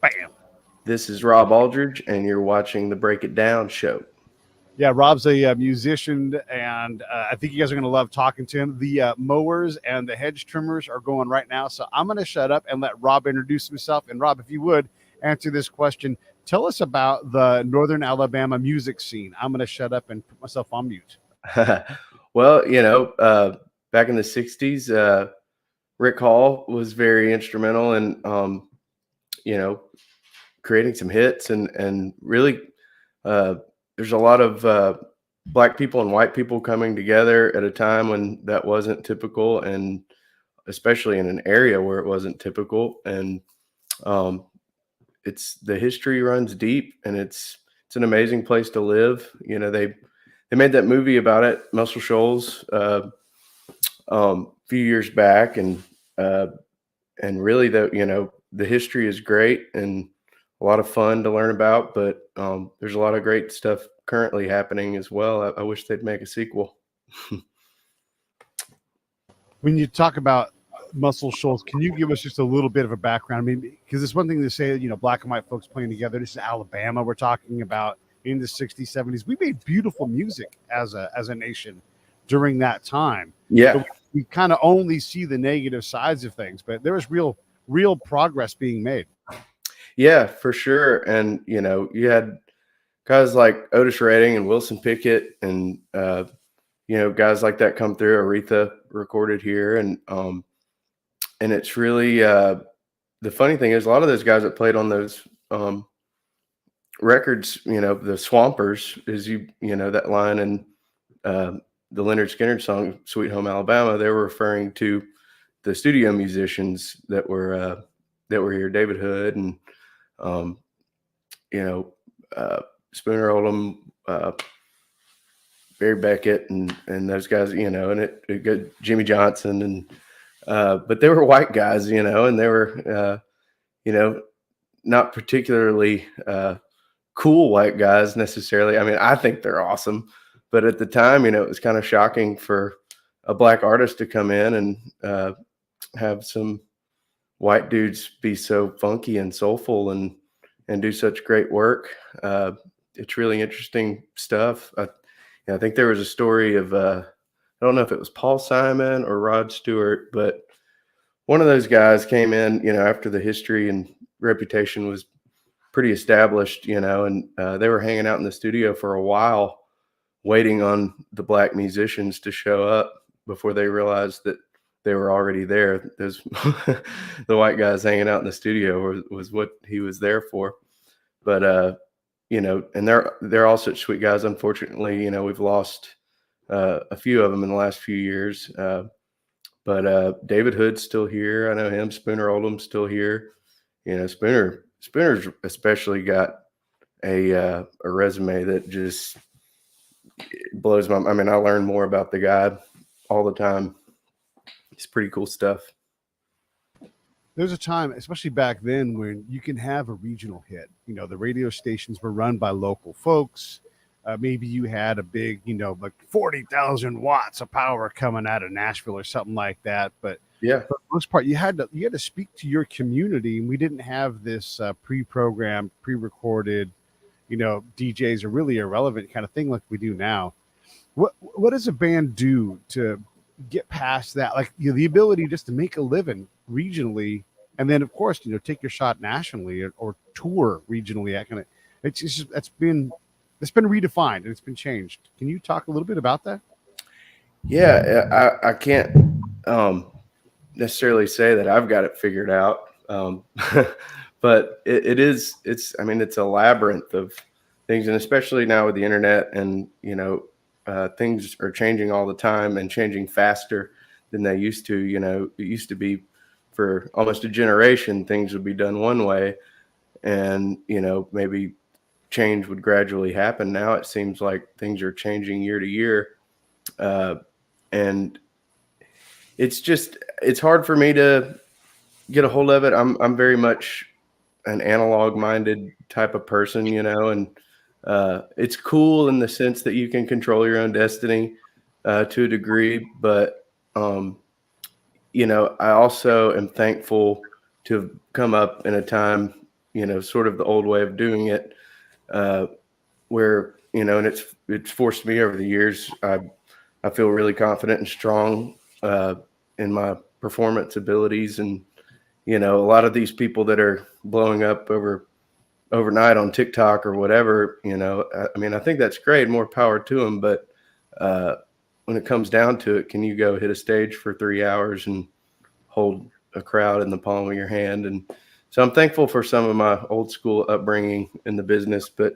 Bam. This is Rob Aldridge, and you're watching the Break It Down show. Yeah, Rob's a musician, and I think you guys are going to love talking to him. The mowers and the hedge trimmers are going right now, so I'm going to shut up and let Rob introduce himself. And Rob, if you would answer this question, tell us about the Northern Alabama music scene. I'm going to shut up and put myself on mute. Well, back in the 60s, Rick Hall was very instrumental in, creating some hits and really there's a lot of black people and white people coming together at a time when that wasn't typical, and especially in an area where it wasn't typical. And it's the history runs deep, and it's an amazing place to live. They made that movie about it, Muscle Shoals, a few years back, and really the history is great and a lot of fun to learn about, but there's a lot of great stuff currently happening as well. I wish they'd make a sequel. When you talk about Muscle Shoals, can you give us just a little bit of a background? I mean, because it's one thing to say, black and white folks playing together. This is Alabama we're talking about in the 60s, 70s. We made beautiful music as a nation during that time. Yeah. So we kind of only see the negative sides of things, but there was real progress being made. Yeah, for sure. And, you had guys like Otis Redding and Wilson Pickett and, guys like that come through. Aretha recorded here. And it's really, the funny thing is a lot of those guys that played on those records, the Swampers is, that line in the Leonard Skinner song, Sweet Home Alabama, they were referring to the studio musicians that were here, David Hood and, Spooner Oldham, Barry Beckett and those guys, and it got Jimmy Johnson and, but they were white guys, and they were, not particularly, cool white guys necessarily. I mean, I think they're awesome, but at the time, it was kind of shocking for a black artist to come in and, have some white dudes be so funky and soulful and do such great work. It's really interesting stuff. I think there was a story of, I don't know if it was Paul Simon or Rod Stewart, but one of those guys came in, after the history and reputation was pretty established, and they were hanging out in the studio for a while waiting on the black musicians to show up before they realized that they were already there. There's the white guys hanging out in the studio was what he was there for. But, and they're all such sweet guys. Unfortunately, we've lost a few of them in the last few years. But David Hood's still here. I know him. Spooner Oldham's still here. Spooner's especially got a resume that just blows my. I mean, I learn more about the guy all the time. It's pretty cool stuff. There's a time, especially back then, when you can have a regional hit. The radio stations were run by local folks. Maybe you had a big, like 40,000 watts of power coming out of Nashville or something like that. But yeah, for the most part, you had to speak to your community, and we didn't have this pre-programmed, pre-recorded, DJs are really irrelevant kind of thing like we do now. What does a band do to get past that, like the ability just to make a living regionally, and then of course take your shot nationally or tour regionally? It's been redefined and it's been changed. Can you talk a little bit about that? Yeah, I can't necessarily say that I've got it figured out, but it's a labyrinth of things, and especially now with the internet and things are changing all the time and changing faster than they used to. It used to be for almost a generation, things would be done one way and, maybe change would gradually happen. Now it seems like things are changing year to year. And it's hard for me to get a hold of it. I'm very much an analog minded type of person, and it's cool in the sense that you can control your own destiny to a degree, but I also am thankful to have come up in a time sort of the old way of doing it, where, and it's forced me over the years. I feel really confident and strong in my performance abilities. And, a lot of these people that are blowing up overnight on TikTok or whatever, I think that's great, more power to them. But when it comes down to it, can you go hit a stage for 3 hours and hold a crowd in the palm of your hand? And so I'm thankful for some of my old school upbringing in the business, but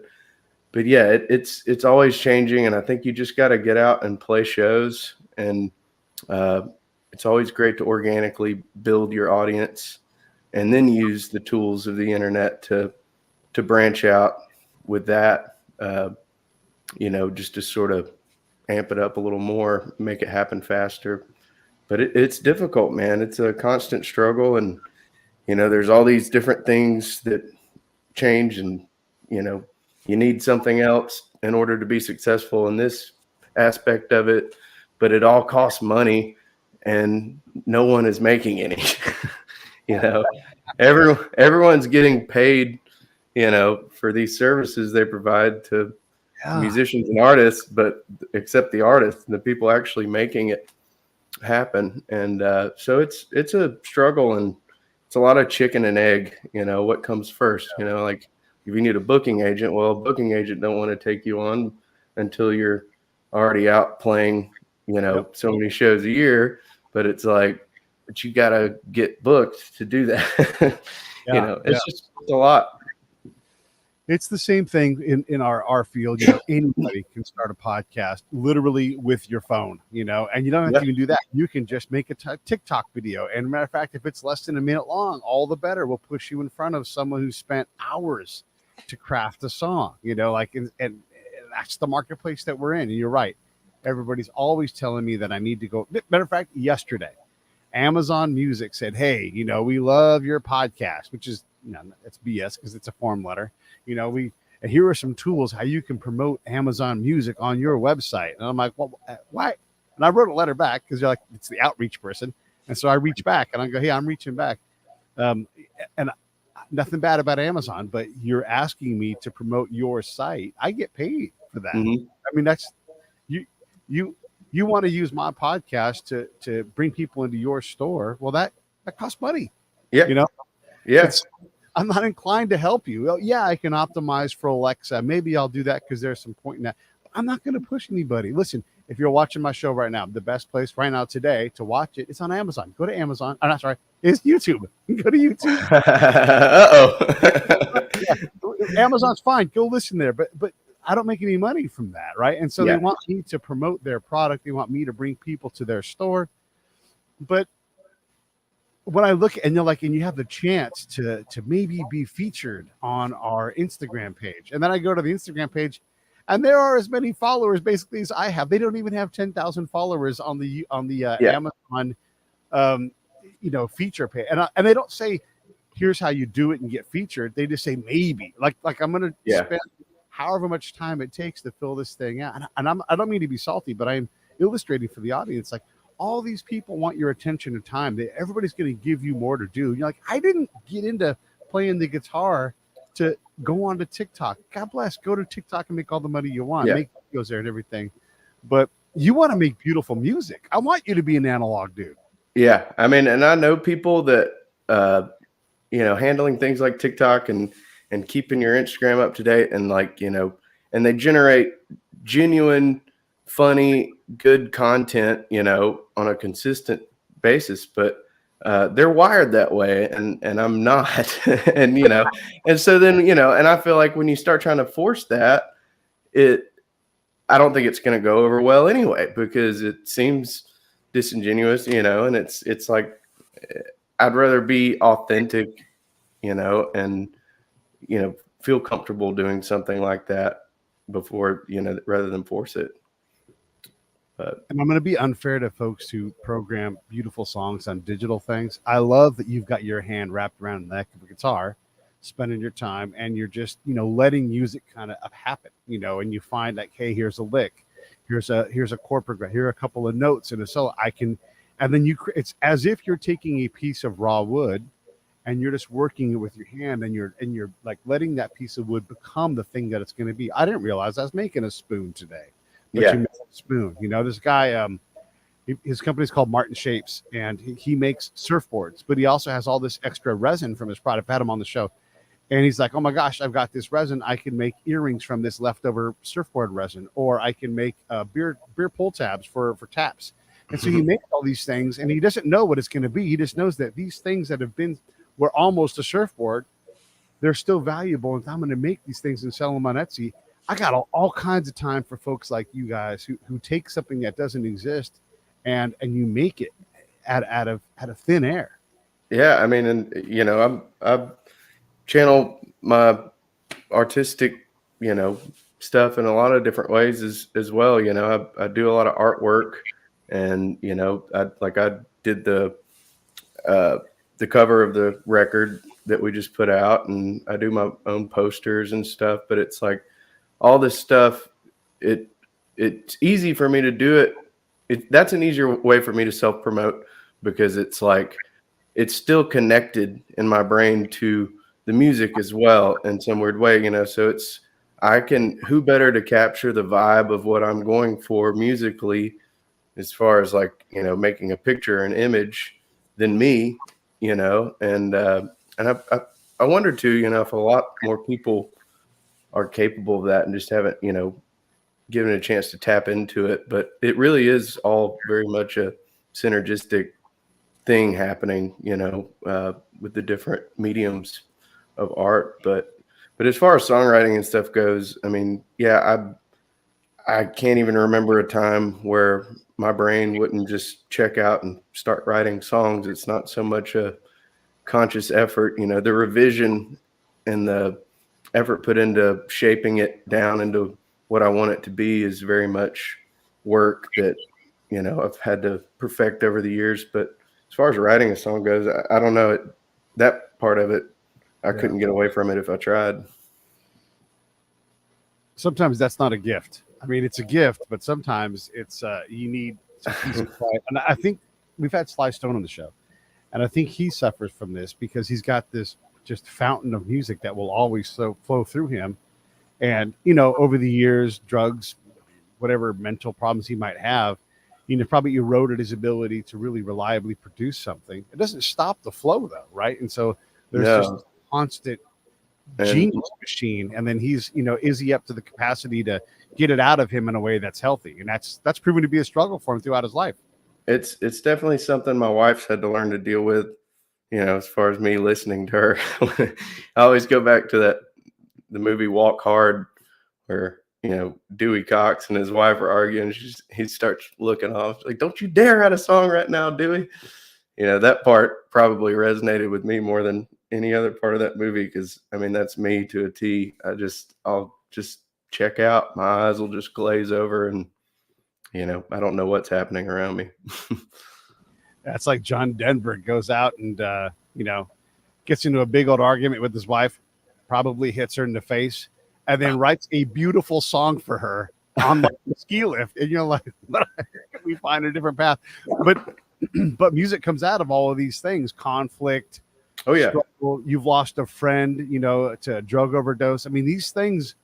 yeah, it's always changing. And I think you just got to get out and play shows. And it's always great to organically build your audience and then use the tools of the internet to branch out with that, just to sort of amp it up a little more, make it happen faster. But it's difficult, man. It's a constant struggle. And, there's all these different things that change, and, you need something else in order to be successful in this aspect of it, but it all costs money and no one is making any. Everyone's getting paid, for these services they provide to musicians and artists, but except the artists, the people actually making it happen. And so it's a struggle, and it's a lot of chicken and egg, what comes first, like if you need a booking agent, well, a booking agent don't want to take you on until you're already out playing, so many shows a year. But it's like, but you got to get booked to do that. It's just a lot. It's the same thing in our field. Anybody can start a podcast literally with your phone, and you don't have to even do that. You can just make a TikTok video. And matter of fact, if it's less than a minute long, all the better. We'll push you in front of someone who spent hours to craft a song, and that's the marketplace that we're in. And you're right. Everybody's always telling me that I need to go. Matter of fact, yesterday, Amazon Music said, hey, we love your podcast, which is, it's BS because it's a form letter. And here are some tools how you can promote Amazon Music on your website. And I'm like, well, why? And I wrote a letter back because you're like, it's the outreach person. And so I reach back and I go, hey, I'm reaching back. And nothing bad about Amazon, but you're asking me to promote your site. I get paid for that. Mm-hmm. I mean, that's you want to use my podcast to bring people into your store. Well, that costs money. Yeah. Yes. I'm not inclined to help you. Well, yeah, I can optimize for Alexa. Maybe I'll do that because there's some point in that. I'm not going to push anybody. Listen, if you're watching my show right now, the best place right now today to watch it is on Amazon. Go to Amazon. I'm not sorry. It's YouTube. Go to YouTube. Amazon's fine. Go listen there. But I don't make any money from that, right? And so they want me to promote their product. They want me to bring people to their store. But when I look and you have the chance to maybe be featured on our Instagram page, and then I go to the Instagram page, and there are as many followers basically as I have. They don't even have 10,000 followers on the Amazon, feature page, and they don't say, "Here's how you do it and get featured." They just say maybe, like I'm going to spend however much time it takes to fill this thing out. And I don't mean to be salty, but I'm illustrating for the audience, like, all these people want your attention and time. Everybody's going to give you more to do. You're like, I didn't get into playing the guitar to go on to TikTok. God bless. Go to TikTok and make all the money you want. Make videos there and everything. But you want to make beautiful music. I want you to be an analog dude. Yeah. I mean, and I know people that, handling things like TikTok and keeping your Instagram up to date and and they generate genuine, funny, good content, on a consistent basis, but they're wired that way, and I'm not. And and so then and I feel like when you start trying to force that, I don't think it's going to go over well anyway, because it seems disingenuous, and it's like, I'd rather be authentic, and feel comfortable doing something like that before, rather than force it. And I'm going to be unfair to folks who program beautiful songs on digital things. I love that you've got your hand wrapped around the neck of a guitar, spending your time, and you're just, letting music kind of happen, and you find like, hey, here's a lick, here's a chord progression, here are a couple of notes and a solo. And then it's as if you're taking a piece of raw wood and you're just working it with your hand, and you're like letting that piece of wood become the thing that it's going to be. I didn't realize I was making a spoon today, but you Yeah. make a spoon. This guy, his company's called Martin Shapes, and he makes surfboards, but he also has all this extra resin from his product. I've had him on the show, and he's like, oh my gosh, I've got this resin. I can make earrings from this leftover surfboard resin, or I can make beer pull tabs for taps. And so he makes all these things, and he doesn't know what it's going to be. He just knows that these things that were almost a surfboard, they're still valuable. And if I'm going to make these things and sell them on Etsy, I got all kinds of time for folks like you guys who take something that doesn't exist and you make it out of thin air. Yeah, I mean, and I channel my artistic, stuff in a lot of different ways as well. I do a lot of artwork, and I did the cover of the record that we just put out, and I do my own posters and stuff. But it's like all this stuff, it's easy for me to do it. That's an easier way for me to self-promote, because it's like it's still connected in my brain to the music as well in some weird way, so who better to capture the vibe of what I'm going for musically, as far as making a picture, an image, than me, and I wonder too, if a lot more people are capable of that and just haven't, given a chance to tap into it. But it really is all very much a synergistic thing happening, with the different mediums of art. But as far as songwriting and stuff goes, I mean, yeah, I can't even remember a time where my brain wouldn't just check out and start writing songs. It's not so much a conscious effort, the revision and the effort put into shaping it down into what I want it to be is very much work that, I've had to perfect over the years. But as far as writing a song goes, I don't know that part of it. I couldn't get away from it if I tried. Sometimes that's not a gift. I mean, it's a gift, but sometimes it's you need some peace and quiet. And I think we've had Sly Stone on the show, and I think he suffers from this because he's got this just fountain of music that will always flow through him. And over the years, drugs, whatever mental problems he might have, probably eroded his ability to really reliably produce something. It doesn't stop the flow, though, right? And so there's just a constant genius machine, and then he's is he up to the capacity to get it out of him in a way that's healthy? And that's proven to be a struggle for him throughout his life. It's definitely something my wife's had to learn to deal with, as far as me listening to her. I always go back to the movie Walk Hard, where Dewey Cox and his wife are arguing. He starts looking off like, "Don't you dare write a song right now, Dewey." That part probably resonated with me more than any other part of that movie, because I mean, that's me to a T. I'll just check out. My eyes will just glaze over, and I don't know what's happening around me. That's like John Denver goes out and gets into a big old argument with his wife, probably hits her in the face, and then writes a beautiful song for her on the ski lift. And like, we find a different path. But music comes out of all of these things: conflict. Oh yeah, struggle, you've lost a friend, to a drug overdose. I mean, these things.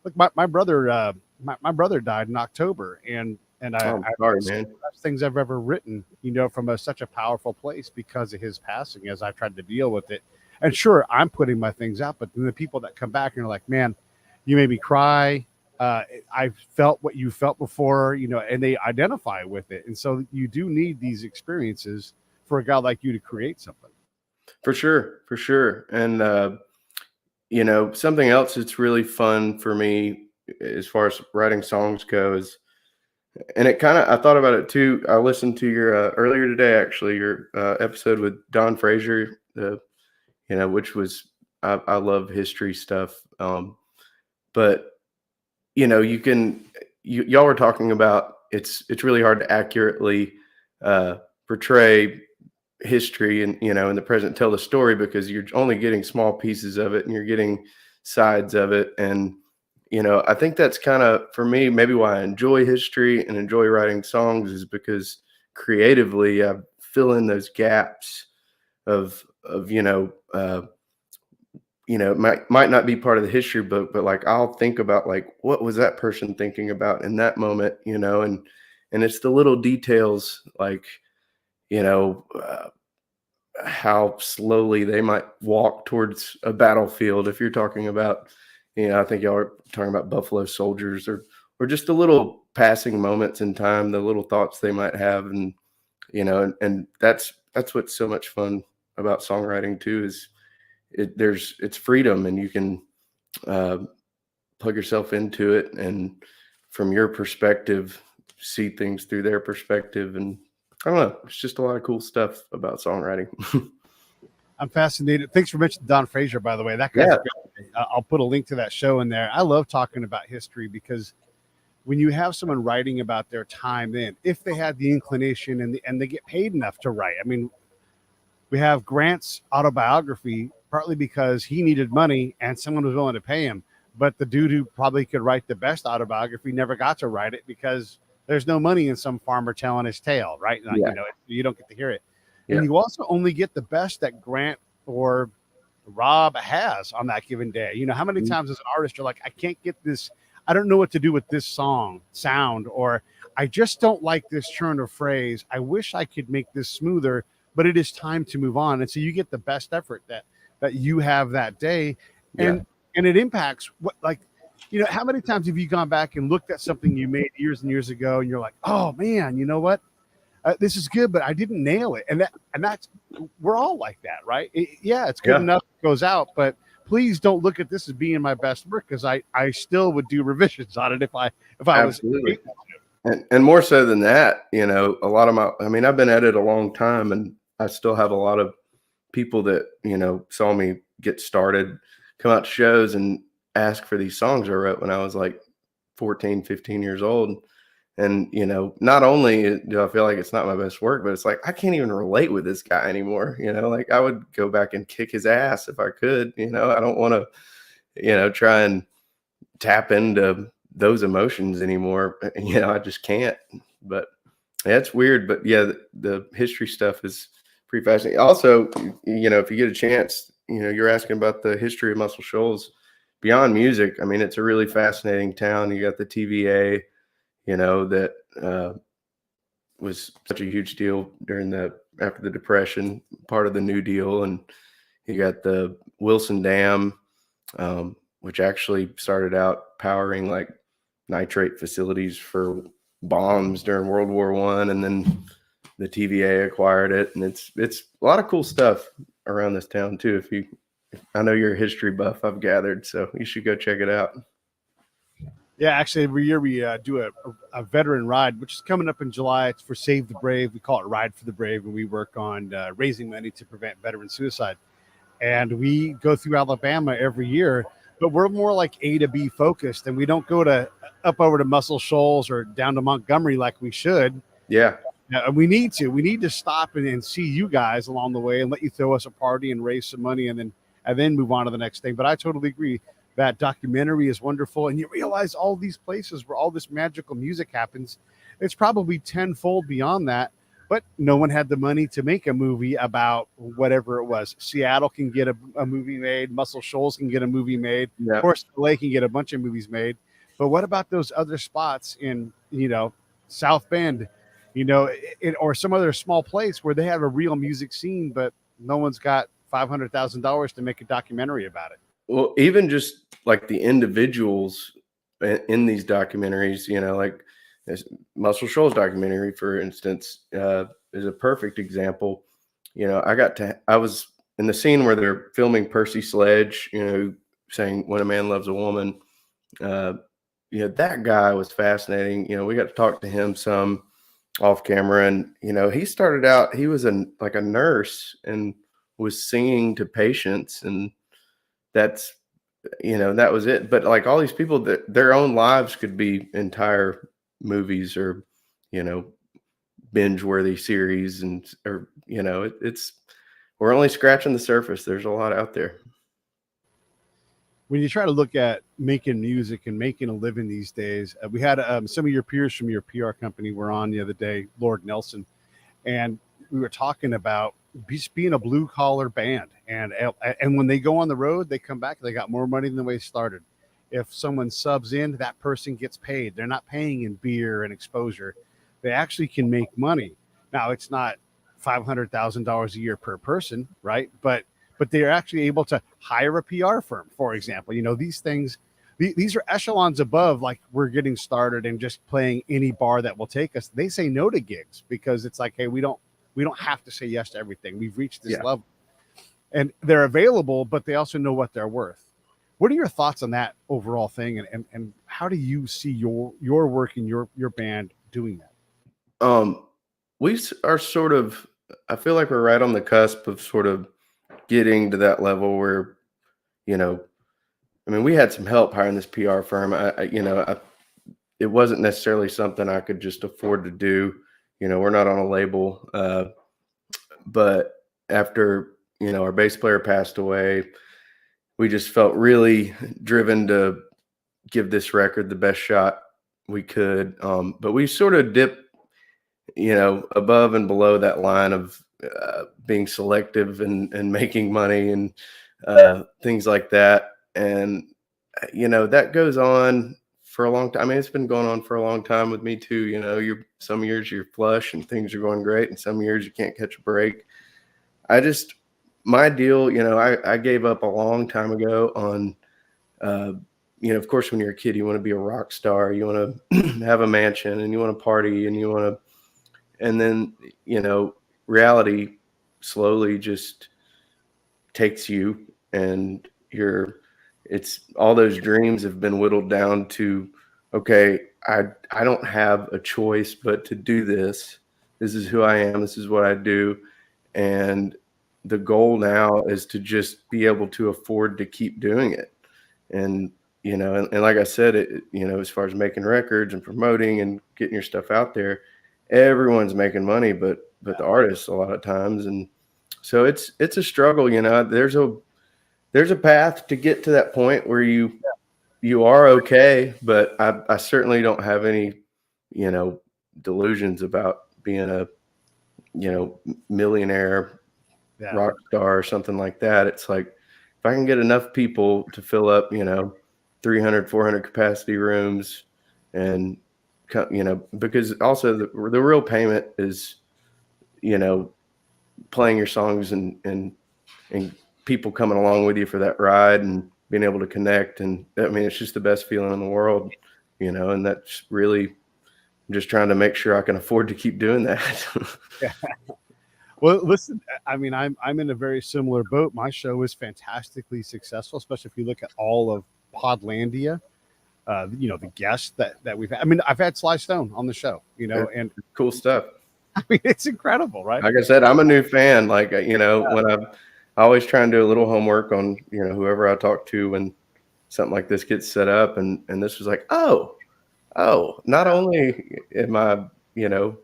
Look, my brother, my brother died in October, and sorry, man. The best things I've ever written, from such a powerful place because of his passing. As I've tried to deal with it, and sure, I'm putting my things out, but then the people that come back and are like, "Man, you made me cry. I felt what you felt before," and they identify with it. And so you do need these experiences for a guy like you to create something. For sure. And, something else that's really fun for me as far as writing songs goes, and I thought about it too. I listened to your earlier today, actually, your episode with Don Frazier, which was, I love history stuff. But, y'all were talking about, it's really hard to accurately portray history and in the present, tell the story, because you're only getting small pieces of it and you're getting sides of it. And I think that's kind of, for me, maybe why I enjoy history and enjoy writing songs, is because creatively I fill in those gaps of of it might not be part of the history book, but like I'll think about like what was that person thinking about in that moment, and it's the little details like you know how slowly they might walk towards a battlefield. If you're talking about, I think y'all are talking about Buffalo Soldiers, or just the little passing moments in time, the little thoughts they might have, and and that's what's so much fun about songwriting too, is it's freedom, and you can plug yourself into it, and from your perspective see things through their perspective, and I don't know, it's just a lot of cool stuff about songwriting. I'm fascinated. Thanks for mentioning Don Fraser, by the way. That guy's great. I'll put a link to that show in there. I love talking about history, because when you have someone writing about their time then, if they had the inclination and they get paid enough to write. I mean, we have Grant's autobiography, partly because he needed money and someone was willing to pay him. But the dude who probably could write the best autobiography never got to write it because there's no money in some farmer telling his tale, right? Yeah. You don't get to hear it. Yeah. And you also only get the best that Grant or Rob has on that given day. How many times as an artist you're like, I can't get this. I don't know what to do with this song sound, or I just don't like this turn of phrase. I wish I could make this smoother, but it is time to move on. And so you get the best effort that you have that day. And it impacts how many times have you gone back and looked at something you made years and years ago, and you're like, oh man, you know what? This is good, but I didn't nail it. And that's, we're all like that, right? It's good enough, it goes out, but please don't look at this as being my best work, because I still would do revisions on it if I Absolutely. was. And more so than that, a lot of I've been at it a long time, and I still have a lot of people that, saw me get started, come out to shows and ask for these songs I wrote when I was like 14, 15 years old. And, not only do I feel like it's not my best work, but it's like, I can't even relate with this guy anymore. Like I would go back and kick his ass if I could. I don't want to, try and tap into those emotions anymore. I just can't. But yeah, it's weird. But yeah, the history stuff is pretty fascinating. Also, if you get a chance, you're asking about the history of Muscle Shoals beyond music. I mean, it's a really fascinating town. You got the TVA, that was such a huge deal after the Depression, part of the New Deal. And you got the Wilson Dam, which actually started out powering like nitrate facilities for bombs during World War I. And then the TVA acquired it. And it's a lot of cool stuff around this town too. I know you're a history buff, I've gathered, so you should go check it out. Yeah, actually, every year we do a veteran ride, which is coming up in July. It's for Save the Brave. We call it Ride for the Brave, and we work on raising money to prevent veteran suicide. And we go through Alabama every year, but we're more like A to B focused, and we don't go up over to Muscle Shoals or down to Montgomery like we should. Yeah. We need to. We need to stop and see you guys along the way and let you throw us a party and raise some money and then move on to the next thing. But I totally agree. That documentary is wonderful. And you realize all these places where all this magical music happens, it's probably tenfold beyond that. But no one had the money to make a movie about whatever it was. Seattle can get a movie made. Muscle Shoals can get a movie made. Yeah. Of course, LA can get a bunch of movies made. But what about those other spots in, South Bend, or some other small place where they have a real music scene, but no one's got $500,000 to make a documentary about it? Well, even just like the individuals in these documentaries, like this Muscle Shoals documentary, for instance, is a perfect example. I was in the scene where they're filming Percy Sledge, saying "When a Man Loves a Woman." That guy was fascinating. We got to talk to him some off camera, and he started out, he was like a nurse and was singing to patients, and that was it. But like all these people, that their own lives could be entire movies or binge worthy series, it's we're only scratching the surface. There's a lot out there. When you try to look at making music and making a living these days, we had some of your peers from your PR company were on the other day, Lord Nelson, and we were talking about just being a blue collar band. And when they go on the road, they come back, they got more money than they started. If someone subs in, that person gets paid. They're not paying in beer and exposure. They actually can make money. Now, it's not $500,000 a year per person, right? But they're actually able to hire a PR firm, for example. These things, these are echelons above, like, we're getting started and just playing any bar that will take us. They say no to gigs because it's like, hey, we don't have to say yes to everything. We've reached this level, and they're available, but they also know what they're worth. What are your thoughts on that overall thing? And how do you see your work and your band doing that? We are sort of, I feel like we're right on the cusp of sort of getting to that level where, we had some help hiring this PR firm. It wasn't necessarily something I could just afford to do. We're not on a label. But after, our bass player passed away, we just felt really driven to give this record the best shot we could. But we sort of dipped, above and below that line of being selective and making money and things like that. And, that goes on for a long time. It's been going on for a long time with me too. Some years you're flush and things are going great, and some years you can't catch a break. My deal, I gave up a long time ago on, of course, when you're a kid, you want to be a rock star, you want to have a mansion, and you want to party, and then, reality slowly just takes you, and it's all those dreams have been whittled down to, okay, I don't have a choice but to do this. This is who I am. This is what I do. And the goal now is to just be able to afford to keep doing it. And, and like I said, as far as making records and promoting and getting your stuff out there, everyone's making money, but the artists a lot of times. And so it's a struggle, there's a path to get to that point where you are okay, but I certainly don't have any, delusions about being a, millionaire rock star or something like that. It's like, if I can get enough people to fill up, 300, 400 capacity rooms, and, because also the real payment is, playing your songs and people coming along with you for that ride and being able to connect. And it's just the best feeling in the world, and that's really just trying to make sure I can afford to keep doing that. Yeah. Well, listen, I'm in a very similar boat. My show is fantastically successful, especially if you look at all of Podlandia. The guests that we've had. I've had Sly Stone on the show, and cool stuff. It's incredible, right? Like I said, I'm a new fan. Like, when I always try and do a little homework on, whoever I talk to when something like this gets set up. And this was like, oh, not only am I, going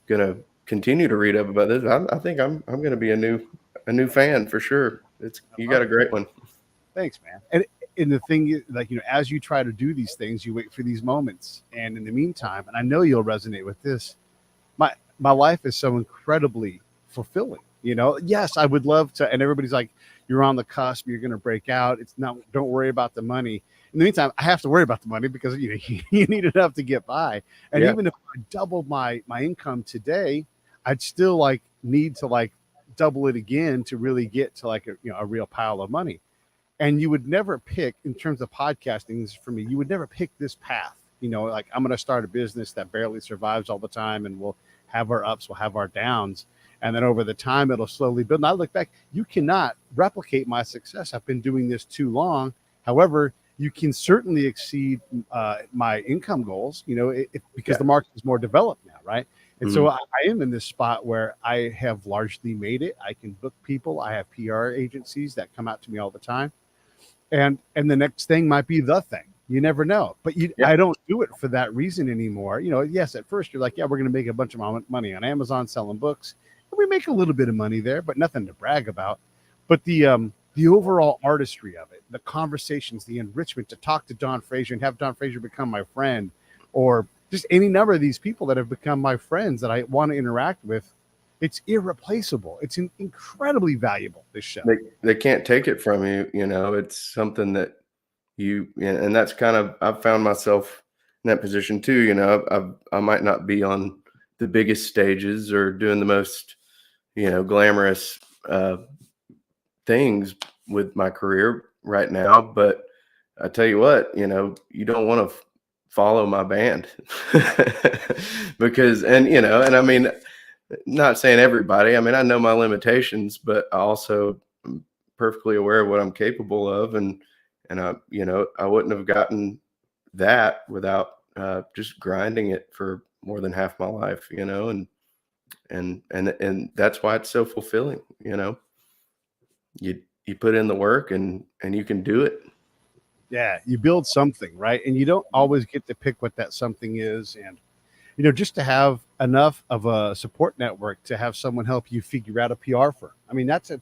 to continue to read up about this, I think I'm going to be a new fan for sure. You got a great one. Thanks, man. And the thing is, like, as you try to do these things, you wait for these moments. And in the meantime, and I know you'll resonate with this, my life is so incredibly fulfilling. Yes, I would love to. And everybody's like, you're on the cusp, you're going to break out. Don't worry about the money. In the meantime, I have to worry about the money because, you need enough to get by. And even if I doubled my income today, I'd still need to double it again to really get to a real pile of money. And you would never pick, in terms of podcasting, this is for me, you would never pick this path. I'm going to start a business that barely survives all the time, and we'll have our ups, we'll have our downs. And then over the time, it'll slowly build. And I look back, you cannot replicate my success. I've been doing this too long. However, you can certainly exceed my income goals, because the market is more developed now, right? And so I am in this spot where I have largely made it. I can book people. I have PR agencies that come out to me all the time. And the next thing might be the thing. You never know. But I don't do it for that reason anymore. Yes, at first you're like, we're going to make a bunch of money on Amazon selling books. And we make a little bit of money there, but nothing to brag about. But the overall artistry of it, the conversations, the enrichment, to talk to Don Frazier and have Don Frazier become my friend, or just any number of these people that have become my friends that I want to interact with, it's irreplaceable. It's incredibly valuable, this show. They can't take it from you. You know, it's something that and that's kind of, I've found myself in that position too. You know, I might not be on the biggest stages or doing the most, glamorous things with my career right now, but I tell you what, you don't want to follow my band because, and I mean, not saying everybody, I mean, I know my limitations, but I also am perfectly aware of what I'm capable of. And I wouldn't have gotten that without just grinding it for more than half my life, and that's why it's so fulfilling. You put in the work and you can do it. Yeah, you build something, right? And you don't always get to pick what that something is. And just to have enough of a support network to have someone help you figure out a PR firm. I mean, that's a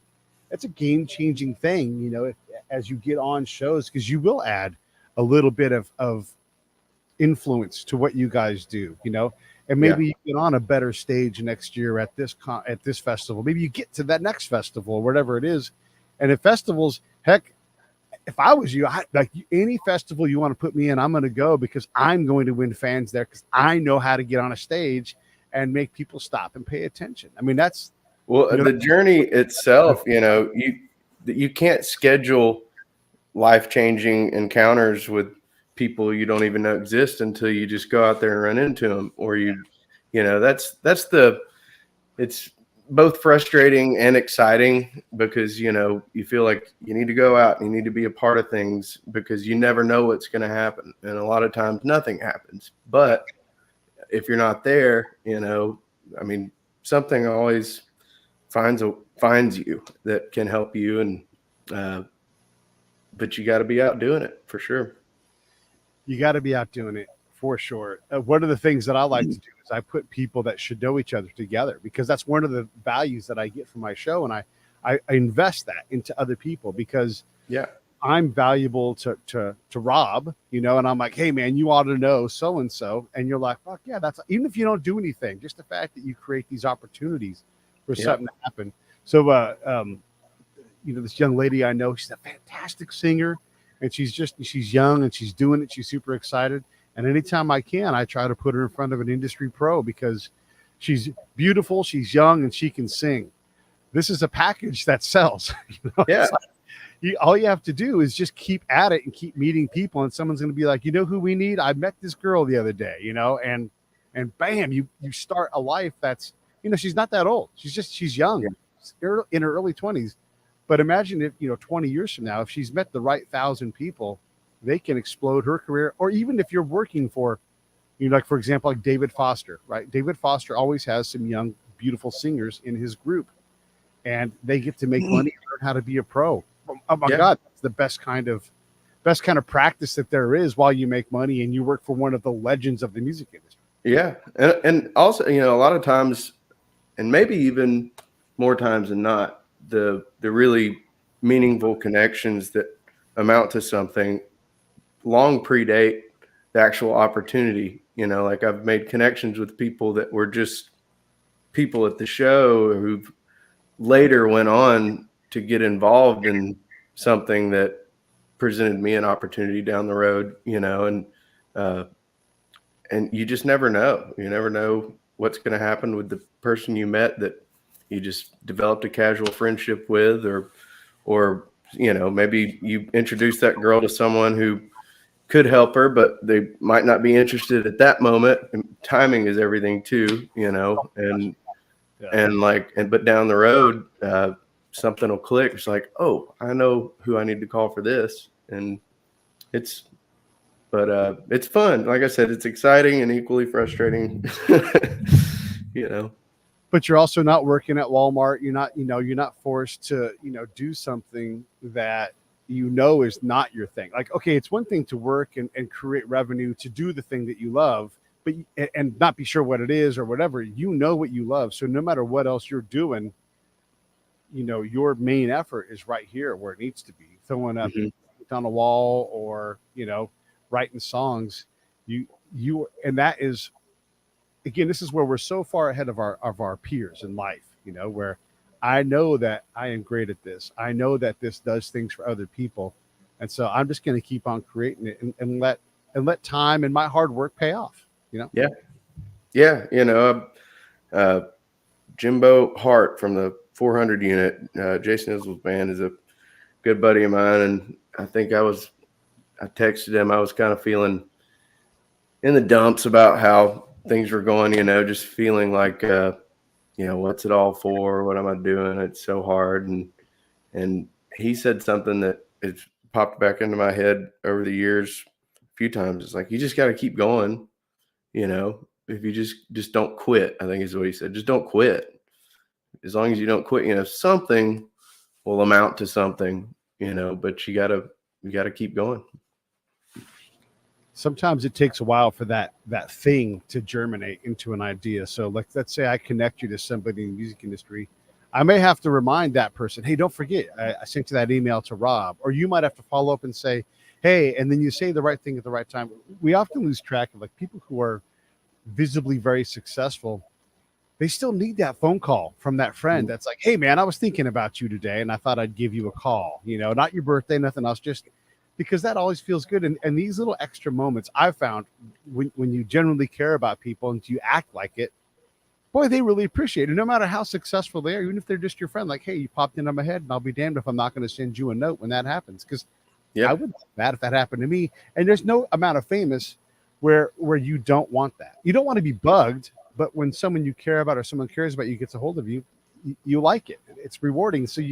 game-changing thing, as you get on shows, because you will add a little bit of influence to what you guys do, and maybe you get on a better stage next year at this festival. Maybe you get to that next festival or whatever it is. And at festivals, heck, if I was you, like any festival you want to put me in, I'm going to go, because I'm going to win fans there, because I know how to get on a stage and make people stop and pay attention. I mean, that's the journey itself. You can't schedule life-changing encounters with people you don't even know exist until you just go out there and run into them, or it's both frustrating and exciting, because you feel like you need to go out and you need to be a part of things, because you never know what's going to happen, and a lot of times nothing happens. But if you're not there, I mean, something always finds you that can help you, and but you got to be out doing it for sure. You got to be out doing it for sure. One of the things that I like to do is I put people that should know each other together, because that's one of the values that I get from my show. And I invest that into other people, because I'm valuable to Rob, and I'm like, hey man, you ought to know so-and-so. And you're like, fuck yeah, that's, even if you don't do anything, just the fact that you create these opportunities for something to happen. So, this young lady I know, she's a fantastic singer, and she's young and she's doing it. She's super excited. And anytime I can, I try to put her in front of an industry pro, because she's beautiful, she's young, and she can sing. This is a package that sells. Yeah. All you have to do is just keep at it and keep meeting people, and someone's going to be like, you know who we need? I met this girl the other day, and bam, you start a life that's, she's not that old. She's young, in her early 20s. But imagine if, 20 years from now, if she's met the right 1,000 people, they can explode her career. Or even if you're working for, like, for example, like David Foster, right? David Foster always has some young, beautiful singers in his group, and they get to make money and learn how to be a pro. Oh my God, that's the best kind of practice that there is, while you make money and you work for one of the legends of the music industry. Yeah. And also, a lot of times, and maybe even more times than not, the really meaningful connections that amount to something long predate the actual opportunity. Like, I've made connections with people that were just people at the show who later went on to get involved in something that presented me an opportunity down the road, and you just never know. You never know what's going to happen with the person you met that you just developed a casual friendship with, or maybe you introduced that girl to someone who could help her, but they might not be interested at that moment. And timing is everything too, but down the road, something will click. It's like, oh, I know who I need to call for this. And it's fun. Like I said, it's exciting and equally frustrating, But you're also not working at Walmart. You're not forced to, do something that is not your thing. Like, okay, it's one thing to work and create revenue to do the thing that you love, but and not be sure what it is or whatever. What you love. So no matter what else you're doing, your main effort is right here where it needs to be. Throwing up on a wall, or, writing songs. And that is, again, this is where we're so far ahead of our peers in life, where I know that I am great at this. I know that this does things for other people. And so I'm just going to keep on creating it and let time and my hard work pay off. Yeah. Yeah. Jimbo Hart from the 400 unit, Jason Isbell's band, is a good buddy of mine. And I think I texted him. I was kind of feeling in the dumps about how things were going, just feeling like, what's it all for? What am I doing? It's so hard. And he said something that it's popped back into my head over the years a few times. It's like, you just got to keep going. If you just don't quit, I think is what he said. Just don't quit. As long as you don't quit, something will amount to something, but you gotta keep going. Sometimes it takes a while for that thing to germinate into an idea. So let's say I connect you to somebody in the music industry. I may have to remind that person, hey, don't forget, I sent you that email to Rob. Or you might have to follow up and say, hey, and then you say the right thing at the right time. We often lose track of people who are visibly very successful. They still need that phone call from that friend that's like, hey, man, I was thinking about you today and I thought I'd give you a call, not your birthday, nothing else, just because that always feels good. And these little extra moments I've found when you genuinely care about people and you act like it, boy, they really appreciate it. No matter how successful they are, even if they're just your friend, like, hey, you popped into my head and I'll be damned if I'm not going to send you a note when that happens. Because I wouldn't feel bad if that happened to me. And there's no amount of famous where you don't want that. You don't want to be bugged, but when someone you care about or someone cares about you gets a hold of you, you like it. It's rewarding. So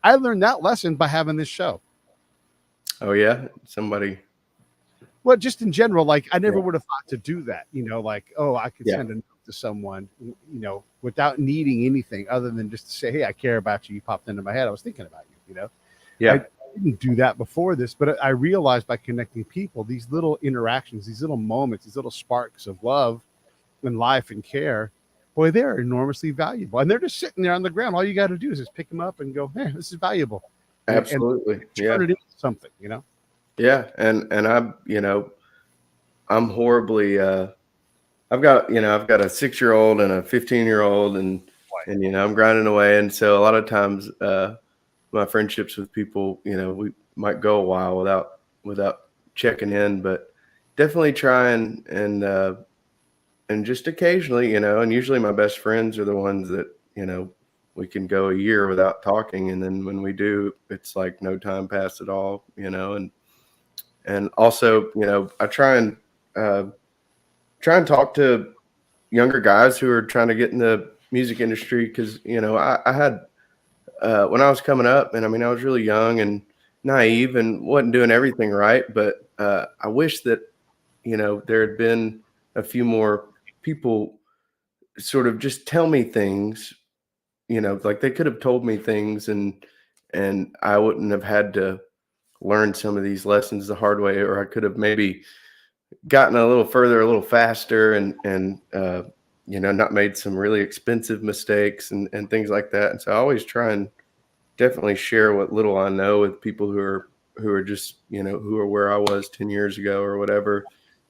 I learned that lesson by having this show. Oh yeah, somebody. Well, just in general, I never would have thought to do that. I could send a note to someone, without needing anything other than just to say, hey, I care about you. You popped into my head. I was thinking about you. Yeah. I didn't do that before this, but I realized by connecting people, these little interactions, these little moments, these little sparks of love and life and care, boy, they're enormously valuable. And they're just sitting there on the ground. All you got to do is just pick them up and go, hey, this is valuable. Absolutely. And turn it into something, Yeah. And I'm horribly, I've got a 6-year-old and a 15-year-old and I'm grinding away. And so a lot of times, my friendships with people, we might go a while without checking in, but definitely try and just occasionally, and usually my best friends are the ones that, we can go a year without talking. And then when we do, it's like no time passed at all, and also, I try and talk to younger guys who are trying to get in the music industry. Cause I had, when I was coming up, and I was really young and naive and wasn't doing everything right. But I wish that, there had been a few more people sort of just tell me things, like they could have told me things and I wouldn't have had to learn some of these lessons the hard way, or I could have maybe gotten a little further, a little faster and not made some really expensive mistakes and things like that. And so I always try and definitely share what little I know with people who are just, who are where I was 10 years ago or whatever,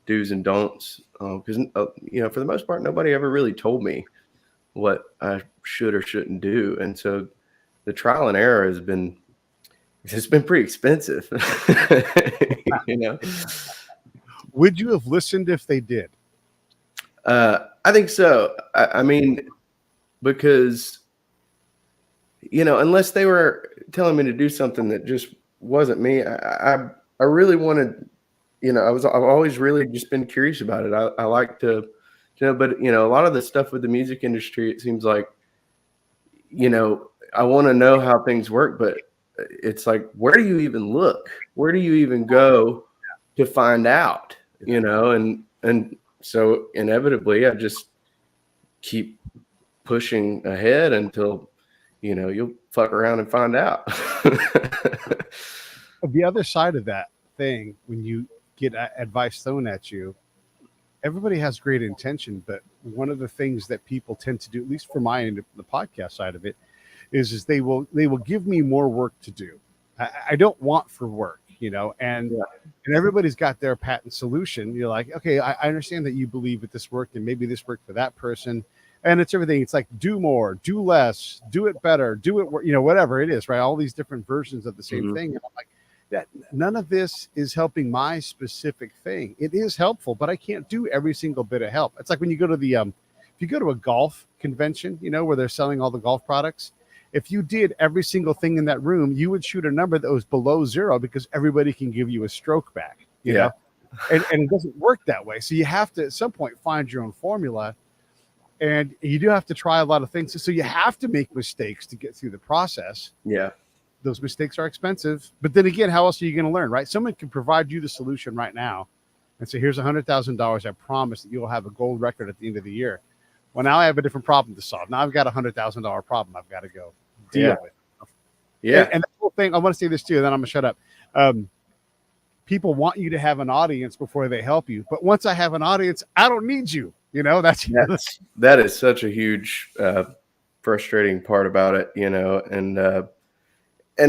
do's and don'ts. Because, for the most part, nobody ever really told me what I should or shouldn't do. And so the trial and error has been pretty expensive. Would you have listened if they did? I think so. Because, unless they were telling me to do something that just wasn't me, I really wanted, I've always really just been curious about it. I like to, but, a lot of the stuff with the music industry, it seems like, I want to know how things work, but it's like, where do you even look? Where do you even go to find out, and so inevitably I just keep pushing ahead until, you'll fuck around and find out. The other side of that thing, when you get advice thrown at you, everybody has great intention, but one of the things that people tend to do, at least for my end, the podcast side of it, is they will give me more work to do. I don't want for work, and everybody's got their patent solution. You're like, okay, I understand that you believe that this worked and maybe this worked for that person. And it's everything. It's like do more, do less, do it better, do it, whatever it is, right? All these different versions of the same thing. And I'm like, that none of this is helping my specific thing. It is helpful, but I can't do every single bit of help. It's like when you go to if you go to a golf convention, where they're selling all the golf products. If you did every single thing in that room, you would shoot a number that was below zero because everybody can give you a stroke back, you know? And it doesn't work that way. So you have to, at some point, find your own formula. And you do have to try a lot of things. So you have to make mistakes to get through the process. Yeah. Those mistakes are expensive. But then again, how else are you going to learn, right? Someone can provide you the solution right now and say, here's $100,000. I promise that you'll have a gold record at the end of the year. Well, now I have a different problem to solve. Now I've got $100,000 problem I've got to go deal with. Yeah. And the whole thing, I want to say this too, and then I'm going to shut up. People want you to have an audience before they help you. But once I have an audience, I don't need you. That is such a huge frustrating part about it, and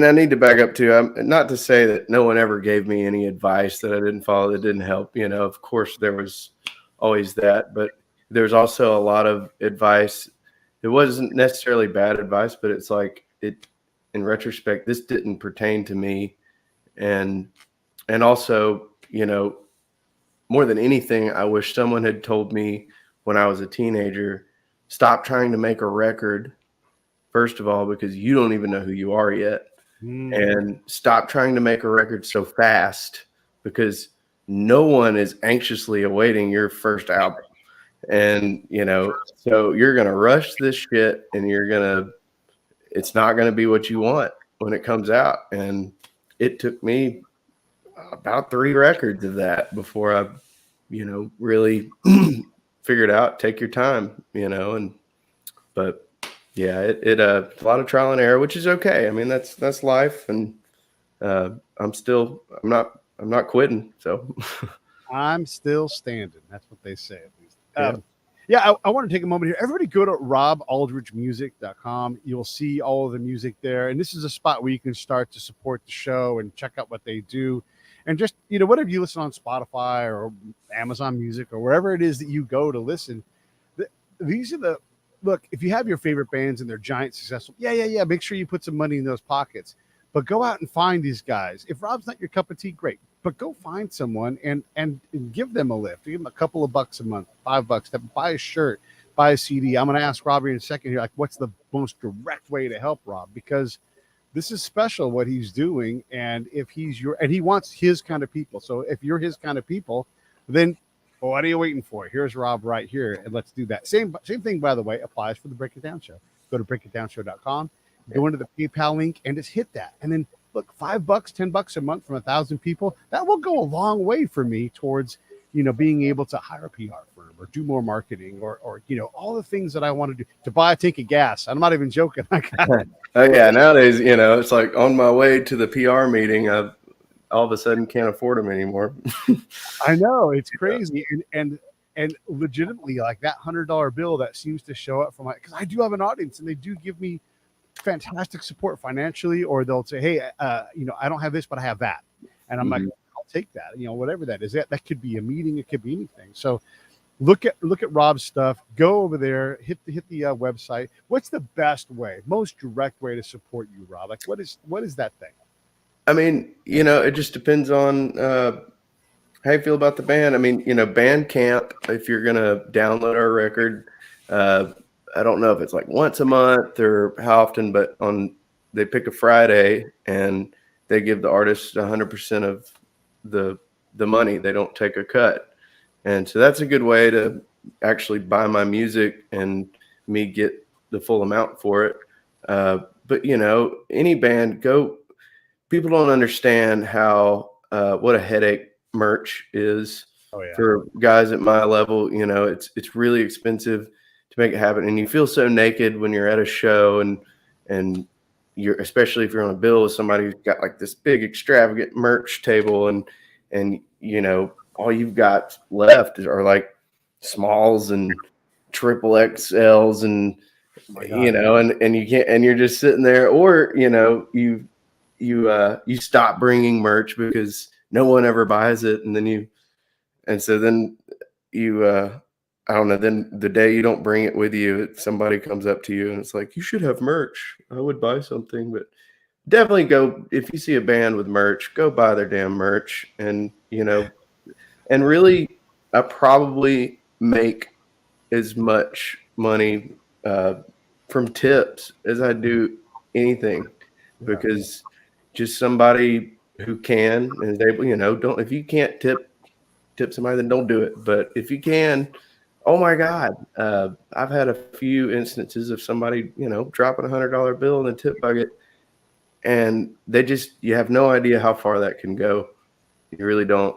I need to back up too. Not to say that no one ever gave me any advice that I didn't follow that didn't help. Of course there was always that, but there's also a lot of advice. It wasn't necessarily bad advice, but it's like in retrospect, this didn't pertain to me. And also, more than anything, I wish someone had told me when I was a teenager, stop trying to make a record, first of all, because you don't even know who you are yet. And stop trying to make a record so fast because no one is anxiously awaiting your first album. And, so you're going to rush this shit and it's not going to be what you want when it comes out. And it took me about 3 records of that before I, really figured out, take your time, but yeah, it's a lot of trial and error, which is okay. I mean, that's life. And I'm not quitting. So I'm still standing. That's what they say, at least. I want to take a moment here. Everybody go to robaldridgemusic.com. You'll see all of the music there. And this is a spot where you can start to support the show and check out what they do. And just, whatever you listen on Spotify or Amazon Music or wherever it is that you go to listen, these are look, if you have your favorite bands and they're giant successful, make sure you put some money in those pockets. But go out and find these guys. If Rob's not your cup of tea, great. But go find someone and give them a lift. Give them a couple of bucks a month, $5 to buy a shirt, buy a CD. I'm going to ask Robbie in a second here, like, what's the most direct way to help Rob? Because this is special what he's doing. And if he's and he wants his kind of people. So if you're his kind of people, then what are you waiting for? Here's Rob right here. And let's do that. Same thing, by the way, applies for the Break It Down Show. Go to breakitdownshow.com, go into the PayPal link and just hit that. And then look, $5, $10 a month from 1,000 people, that will go a long way for me towards, being able to hire a PR firm or do more marketing or all the things that I want to do, to buy a tank of gas. I'm not even joking. Oh yeah. Nowadays, it's like on my way to the PR meeting, I all of a sudden can't afford them anymore. I know, it's crazy. And legitimately, like that $100 bill that seems to show up because I do have an audience and they do give me fantastic support financially, or they'll say, hey, I don't have this, but I have that. And I'm like, I'll take that, whatever that is. That could be a meeting. It could be anything. So look at Rob's stuff, go over there, hit the website. What's the best way, most direct way to support you, Rob? Like what is that thing? I mean, it just depends on how you feel about the band. I mean, Bandcamp, if you're going to download our record, I don't know if it's like once a month or how often, but they pick a Friday and they give the artist 100% of the money. They don't take a cut. And so that's a good way to actually buy my music and me get the full amount for it. But any band, people don't understand how what a headache merch is for guys at my level. It's really expensive to make it happen, and you feel so naked when you're at a show, and you're, especially if you're on a bill with somebody who's got like this big extravagant merch table, and all you've got left are like smalls and triple XLs, and and you can't, and you're just sitting there, or you stop bringing merch because no one ever buys it, and then I don't know. Then the day you don't bring it with you, somebody comes up to you and it's like, you should have merch. I would buy something, but definitely go if you see a band with merch, go buy their damn merch. And and really, I probably make as much money from tips as I do anything, because just somebody who can and is able, don't, if you can't tip somebody, then don't do it. But if you can, oh my God, I've had a few instances of somebody, dropping $100 bill in the tip bucket, and you have no idea how far that can go. You really don't.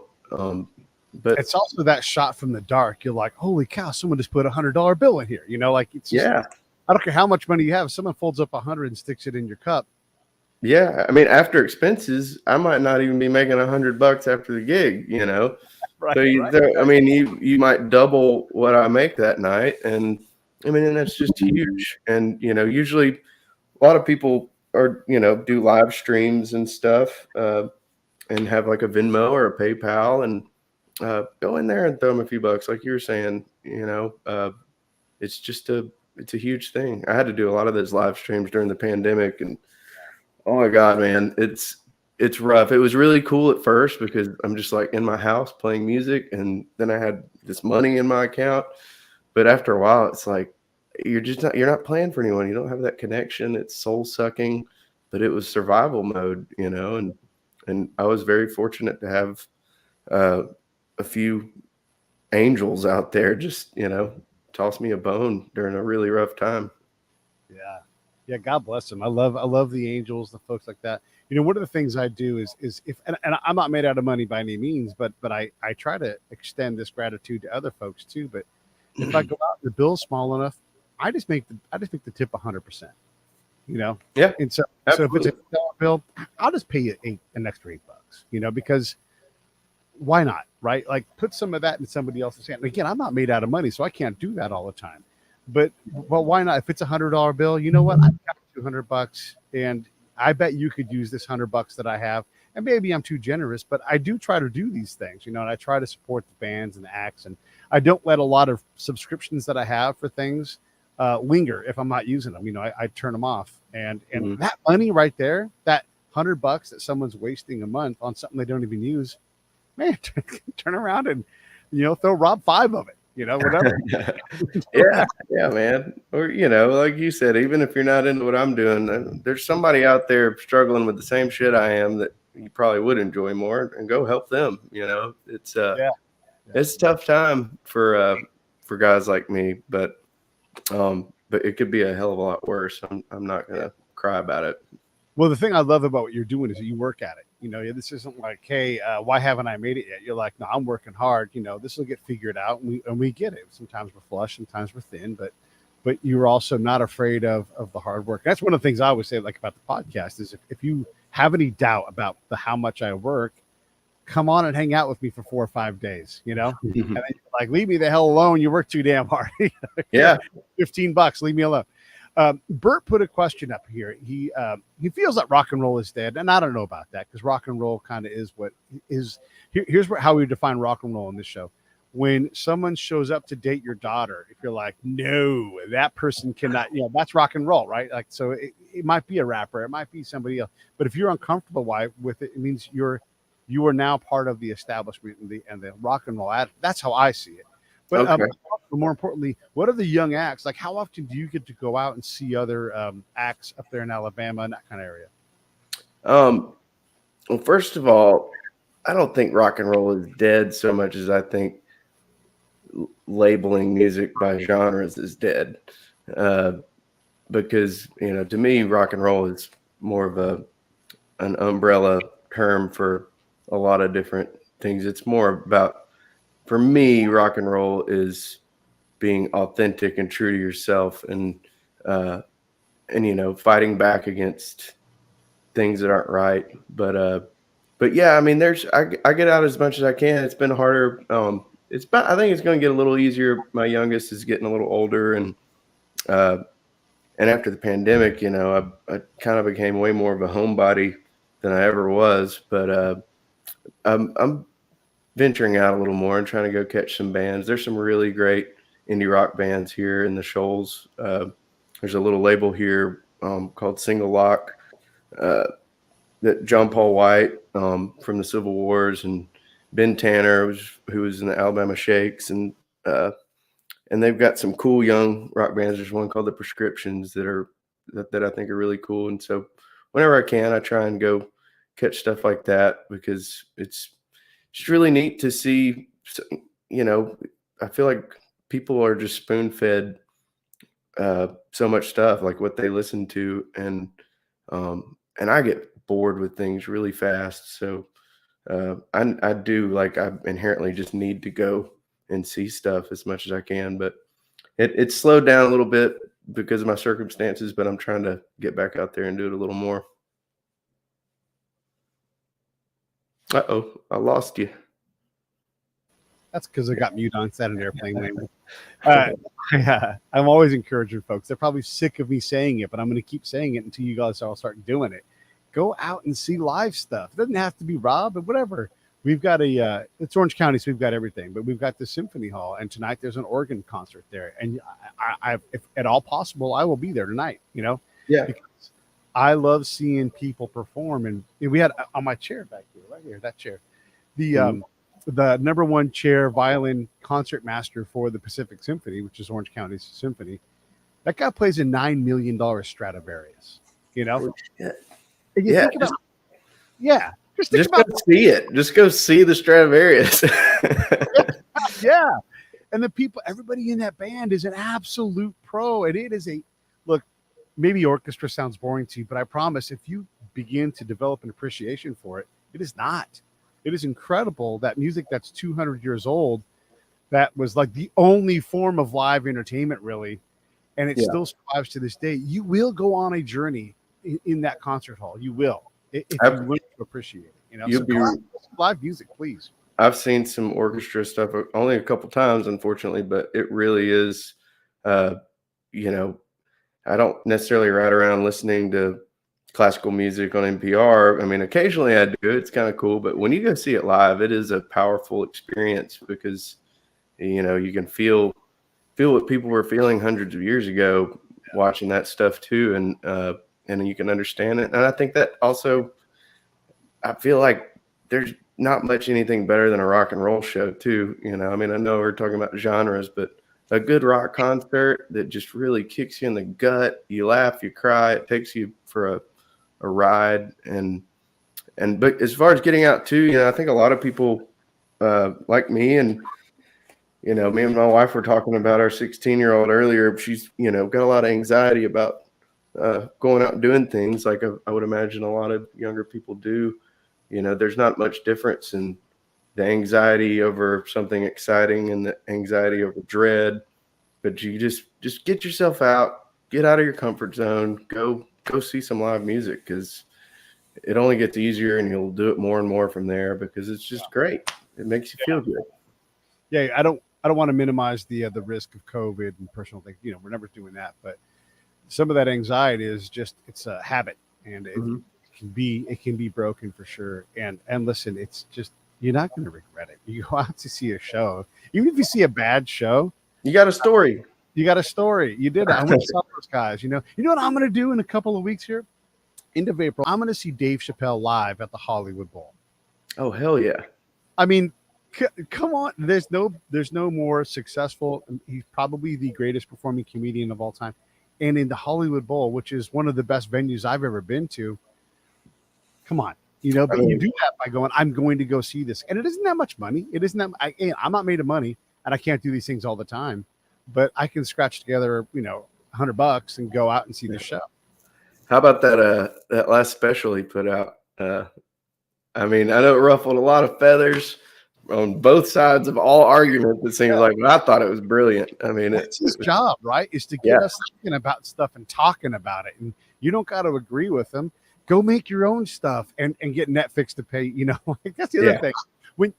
But it's also that shot from the dark. You're like, holy cow, someone just put $100 bill in here. Like it's just, yeah. I don't care how much money you have. Someone folds up 100 and sticks it in your cup. Yeah, I mean, after expenses, I might not even be making $100 after the gig, Right, So I mean, you might double what I make that night, and I mean, and that's just huge. And usually, a lot of people are do live streams and stuff, and have like a Venmo or a PayPal, and go in there and throw them a few bucks, like you were saying. It's a huge thing. I had to do a lot of those live streams during the pandemic, and oh my God, man, it's rough. It was really cool at first because I'm just like in my house playing music, and then I had this money in my account. But after a while, it's like you're not playing for anyone. You don't have that connection. It's soul sucking. But it was survival mode, and I was very fortunate to have a few angels out there just toss me a bone during a really rough time. Yeah, God bless them. I love the angels, the folks like that. One of the things I do is if and I'm not made out of money by any means, but I try to extend this gratitude to other folks too. But if I go out and the bill's small enough, I just make the tip 100%. Yeah. And so if it's a $1 bill, I'll just pay you an extra $8. Because why not, right? Like put some of that in somebody else's hand. Again, I'm not made out of money, so I can't do that all the time. But why not? If it's $100 bill, you know what? I've got $200, and I bet you could use this $100 that I have. And maybe I'm too generous, but I do try to do these things, and I try to support the bands and the acts, and I don't let a lot of subscriptions that I have for things linger if I'm not using them. I turn them off, and that money right there, that $100 that someone's wasting a month on something they don't even use, man, turn around and throw Rob 5 of it. Whatever. yeah, man. Or, like you said, even if you're not into what I'm doing, there's somebody out there struggling with the same shit I am that you probably would enjoy more, and go help them. It's it's a tough time for guys like me, but it could be a hell of a lot worse. I'm not gonna cry about it. Well, the thing I love about what you're doing is that you work at it. This isn't like, hey, why haven't I made it yet? You're like, no, I'm working hard. This will get figured out, and we get it. Sometimes we're flush, sometimes we're thin, but you're also not afraid of the hard work. That's one of the things I always say, like about the podcast, is if you have any doubt about how much I work, come on and hang out with me for 4 or 5 days. And then you're like, leave me the hell alone. You work too damn hard. Yeah, $15, leave me alone. Bert put a question up here. He feels that rock and roll is dead, and I don't know about that, because rock and roll kind of is what is. Here's how we define rock and roll in this show. When someone shows up to date your daughter, if you're like, no, that person cannot, that's rock and roll, right? Like, so it might be a rapper, it might be somebody else, but if you're uncomfortable with it, it means you are now part of the establishment and the rock and roll. That's how I see it. But okay. More importantly, what are the young acts like? How often do you get to go out and see other acts up there in Alabama and that kind of area? Well, first of all, I don't think rock and roll is dead so much as I think labeling music by genres is dead. Because to me, rock and roll is more of an umbrella term for a lot of different things. It's more about, for me, rock and roll is being authentic and true to yourself, and fighting back against things that aren't right. But yeah, I mean, I get out as much as I can. It's been harder. I think it's going to get a little easier. My youngest is getting a little older, and after the pandemic, I kind of became way more of a homebody than I ever was. But I'm venturing out a little more and trying to go catch some bands. There's some really great indie rock bands here in the Shoals. There's a little label here called Single Lock that John Paul White from the Civil Wars and Ben Tanner, who was in the Alabama Shakes, and they've got some cool young rock bands. There's one called The Prescriptions that I think are really cool. And so whenever I can, I try and go catch stuff like that, because it's just really neat to see. I feel like people are just spoon-fed so much stuff, like what they listen to, and I get bored with things really fast. So I do, like, I inherently just need to go and see stuff as much as I can, but it's slowed down a little bit because of my circumstances, but I'm trying to get back out there and do it a little more. Uh-oh, I lost you. That's because I got mute on, sat in an airplane landing. I'm always encouraging folks. They're probably sick of me saying it, but I'm going to keep saying it until you guys all start doing it. Go out and see live stuff. It doesn't have to be Rob, but whatever. We've got it's Orange County, so we've got everything. But we've got the Symphony Hall, and tonight there's an organ concert there. And I if at all possible, I will be there tonight. Yeah, because I love seeing people perform. And we had on my chair back here, right here, that chair, the number one chair violin concert master for the Pacific Symphony, which is Orange County's symphony. That guy plays a $9 million Stradivarius. Just go see it. Just go see the Stradivarius. Yeah. And the people, everybody in that band is an absolute pro. And it is look, maybe orchestra sounds boring to you, but I promise if you begin to develop an appreciation for it, it is not. It is incredible that music that's 200 years old, that was like the only form of live entertainment, really. And it still survives to this day. You will go on a journey in that concert hall. You will. If you willing to appreciate it, live music, please. I've seen some orchestra stuff only a couple times, unfortunately, but it really is. I don't necessarily ride around listening to classical music on NPR. I mean, occasionally I do. It's kind of cool, but when you go see it live, it is a powerful experience, because you can feel what people were feeling hundreds of years ago watching that stuff too, and you can understand it. And I think that also, I feel like there's not much anything better than a rock and roll show too. I mean, I know we're talking about genres, but a good rock concert that just really kicks you in the gut, you laugh, you cry, it takes you for a ride. But as far as getting out too, I think a lot of people like me, and me and my wife were talking about our 16-year-old earlier. She's got a lot of anxiety about going out and doing things like I would imagine a lot of younger people do. There's not much difference in the anxiety over something exciting and the anxiety over dread, but you just get yourself out, get out of your comfort zone, go see some live music, because it only gets easier, and you'll do it more and more from there, because it's just great. It makes you feel good. Yeah, I don't want to minimize the risk of COVID and personal things. We're never doing that, but some of that anxiety is just, it's a habit, and it can be broken for sure. And listen, it's just, you're not going to regret it. You go out to see a show, even if you see a bad show, you got a story. You got a story. You did it. I'm going to tell those guys. You know what I'm going to do in a couple of weeks here, end of April. I'm going to see Dave Chappelle live at the Hollywood Bowl. Oh, hell yeah! I mean, come on. There's no more successful. He's probably the greatest performing comedian of all time. And in the Hollywood Bowl, which is one of the best venues I've ever been to, come on, but you do that by going, I'm going to go see this. And it isn't that much money. It isn't that, I'm not made of money, and I can't do these things all the time, but I can scratch together, $100 and go out and see the show. How about that last special he put out? I mean, I know it ruffled a lot of feathers on both sides of all arguments, it seems like, but I thought it was brilliant. I mean, it's his job, right? Is to get us thinking about stuff and talking about it. And you don't got to agree with them. Go make your own stuff and get Netflix to pay, that's the other thing.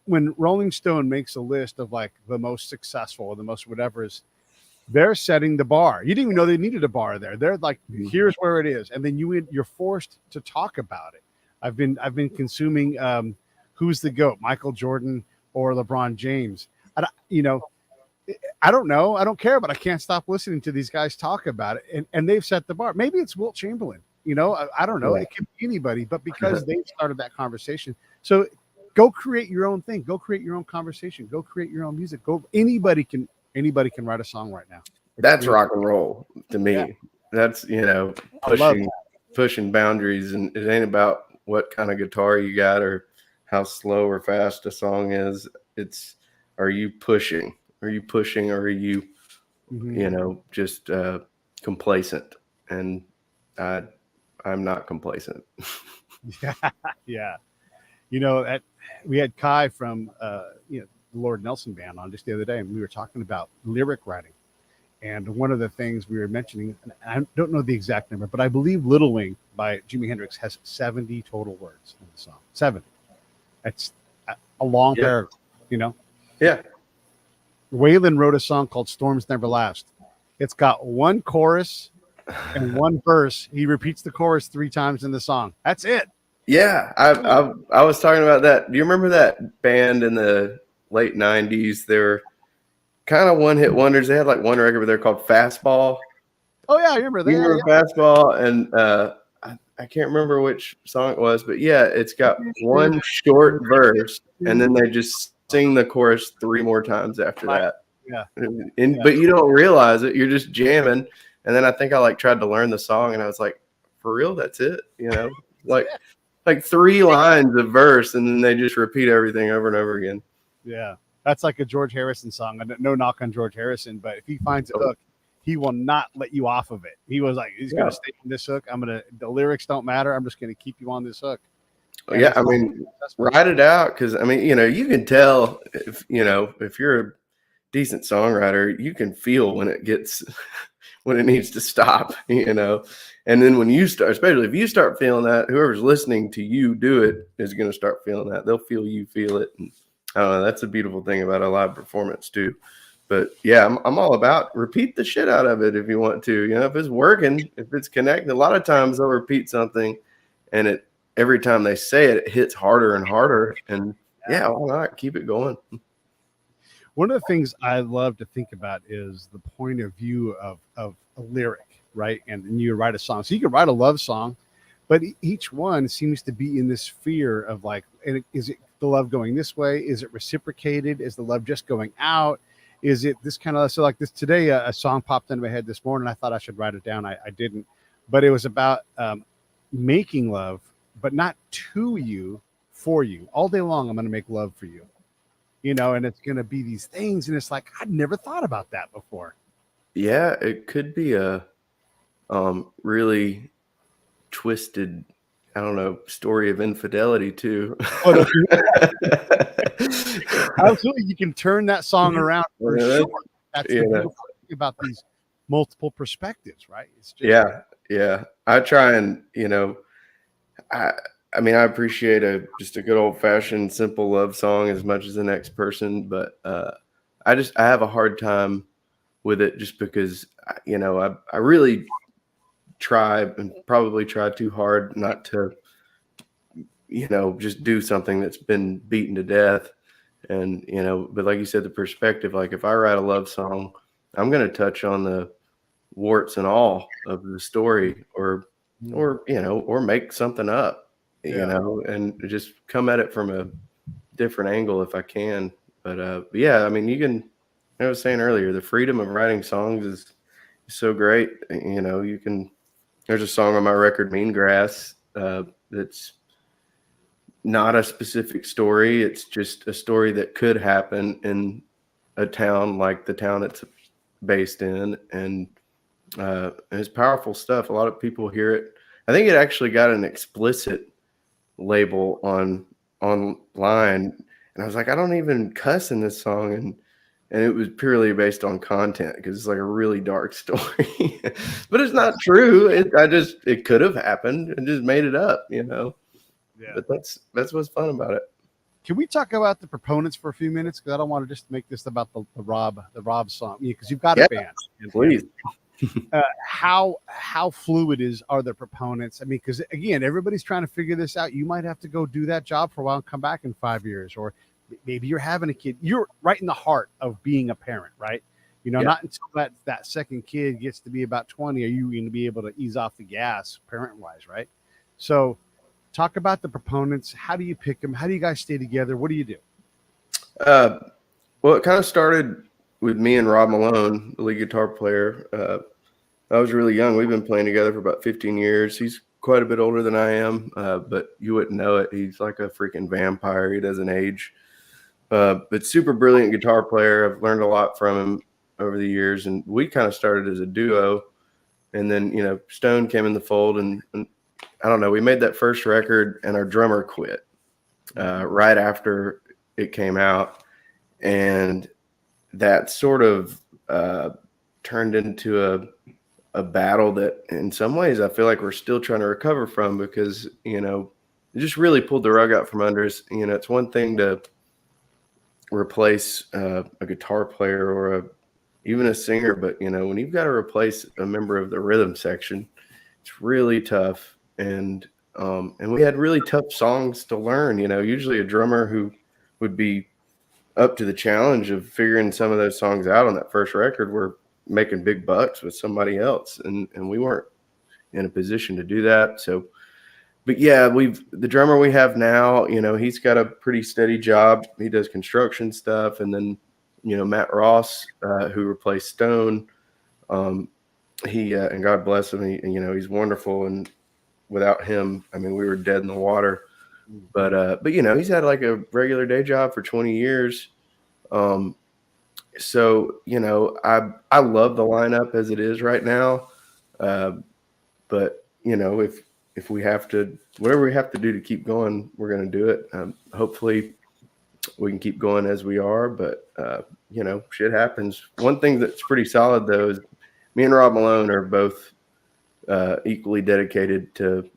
When Rolling Stone makes a list of like the most successful or the most whatever, they're setting the bar. You didn't even know they needed a bar there. They're like, here's where it is. And then you're forced to talk about it. I've been consuming who's the GOAT, Michael Jordan or LeBron James. I don't know. I don't care, but I can't stop listening to these guys talk about it. And they've set the bar. Maybe it's Wilt Chamberlain. I don't know. Yeah. It could be anybody, but because they started that conversation. So go create your own thing. Go create your own conversation. Go create your own music. Anybody can write a song right now. That's rock and roll to me. Yeah. That's, pushing boundaries, and it ain't about what kind of guitar you got or how slow or fast a song is. It's, are you pushing? Are you pushing, or are you, just complacent? And I'm not complacent. Yeah. We had Kai from the Lord Nelson Band on just the other day, and we were talking about lyric writing. And one of the things we were mentioning, and I don't know the exact number, but I believe Little Wing by Jimi Hendrix has 70 total words in the song. 70. That's a long paragraph, Yeah. Wayland wrote a song called Storms Never Last. It's got one chorus and one verse. He repeats the chorus 3 times in the song. That's it. Yeah. I was talking about that. Do you remember that band in the late 90s? They were kind of one-hit wonders. They had like one record they're called Fastball. Oh, yeah, I remember that. You remember Fastball? And I can't remember which song it was, but yeah, it's got one short verse, and then they just sing the chorus 3 more times after that. Yeah. But you don't realize it. You're just jamming. And then I think I tried to learn the song, and I was like, for real, that's it? Like 3 lines of verse, and then they just repeat everything over and over again. Yeah. That's like a George Harrison song. No knock on George Harrison, but if he finds a hook, he will not let you off of it. He was like, he's going to stay on this hook. The lyrics don't matter. I'm just going to keep you on this hook. And yeah. I mean, write it out. Cause I mean, you can tell if you're a decent songwriter, you can feel when it needs to stop, and then when you start, especially if you start feeling that, whoever's listening to you do it is going to start feeling that. They'll feel you feel it. And I don't know. That's a beautiful thing about a live performance too. But yeah, I'm all about repeat the shit out of it if you want to. If it's working, if it's connected. A lot of times they'll repeat something, and every time they say it, it hits harder and harder. And yeah, why not keep it going? One of the things I love to think about is the point of view of a lyric, right? And you write a song. So you can write a love song, but each one seems to be in this sphere of like, is it the love going this way? Is it reciprocated? Is the love just going out? Is it this kind of, so like this today, a song popped into my head this morning. I thought I should write it down. I didn't, but it was about making love, but not to you, for you. All day long, I'm going to make love for you, and it's going to be these things. And it's like, I'd never thought about that before. Yeah. It could be a really twisted, I don't know, story of infidelity too. Absolutely, you can turn that song around for sure. That's the beautiful thing about these multiple perspectives, right? It's just, yeah. I try and I appreciate just a good old fashioned simple love song as much as the next person, but I have a hard time with it just because I really try and probably try too hard not to just do something that's been beaten to death. And but like you said, the perspective, like if I write a love song, I'm going to touch on the warts and all of the story, or make something up, and just come at it from a different angle if I can. But yeah, I mean, you can, I was saying earlier, the freedom of writing songs is so great. There's a song on my record, Mean Grass, that's not a specific story. It's just a story that could happen in a town like the town it's based in. And it's powerful stuff. A lot of people hear it. I think it actually got an explicit label online. And I was like, I don't even cuss in this song. And it was purely based on content because it's like a really dark story. But it's not true. It could have happened and just made it up, Yeah. But that's what's fun about it. Can we talk about the Proponents for a few minutes? Because I don't want to just make this about the Rob song. Because you've got a band. Please. How fluid are the Proponents? I mean, because again, everybody's trying to figure this out. You might have to go do that job for a while and come back in 5 years, or maybe you're having a kid. You're right in the heart of being a parent, right? Yeah. Not until that second kid gets to be about 20 are you going to be able to ease off the gas parent-wise, right? So talk about the Proponents. How do you pick them? How do you guys stay together? What do you do? Well, it kind of started with me and Rob Malone, the lead guitar player. I was really young. We've been playing together for about 15 years. He's quite a bit older than I am, but you wouldn't know it. He's like a freaking vampire. He doesn't age. But super brilliant guitar player. I've learned a lot from him over the years, and we kind of started as a duo. And then, Stone came in the fold, and I don't know, we made that first record, and our drummer quit right after it came out. And that sort of turned into a battle that in some ways I feel like we're still trying to recover from, because, it just really pulled the rug out from under us. It's one thing to replace a guitar player or even a singer, but when you've got to replace a member of the rhythm section, it's really tough. And we had really tough songs to learn. Usually a drummer who would be up to the challenge of figuring some of those songs out on that first record were making big bucks with somebody else, and we weren't in a position to do that. So, but yeah, the drummer we have now, he's got a pretty steady job. He does construction stuff. And then, Matt Ross, who replaced Stone, he and God bless him, he's wonderful. And without him, I mean, we were dead in the water. But he's had like a regular day job for 20 years. So, I love the lineup as it is right now. But, if we have to, whatever we have to do to keep going, we're going to do it. Hopefully we can keep going as we are, but, shit happens. One thing that's pretty solid though is me and Rob Malone are both equally dedicated to,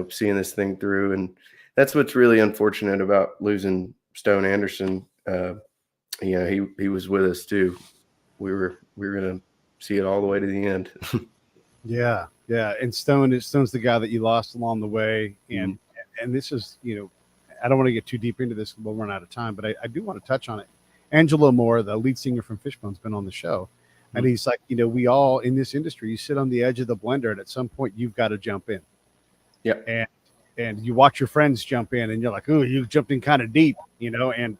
seeing this thing through. And that's what's really unfortunate about losing Stone Anderson. He was with us too. We were going to see it all the way to the end. Yeah. And Stone's the guy that you lost along the way. And this is, I don't want to get too deep into this. We'll run out of time, but I do want to touch on it. Angelo Moore, the lead singer from Fishbone's been on the show. And he's like, we all in this industry, you sit on the edge of the blender, and at some point you've got to jump in. Yeah. And you watch your friends jump in, and you're like, oh, you jumped in kind of deep, and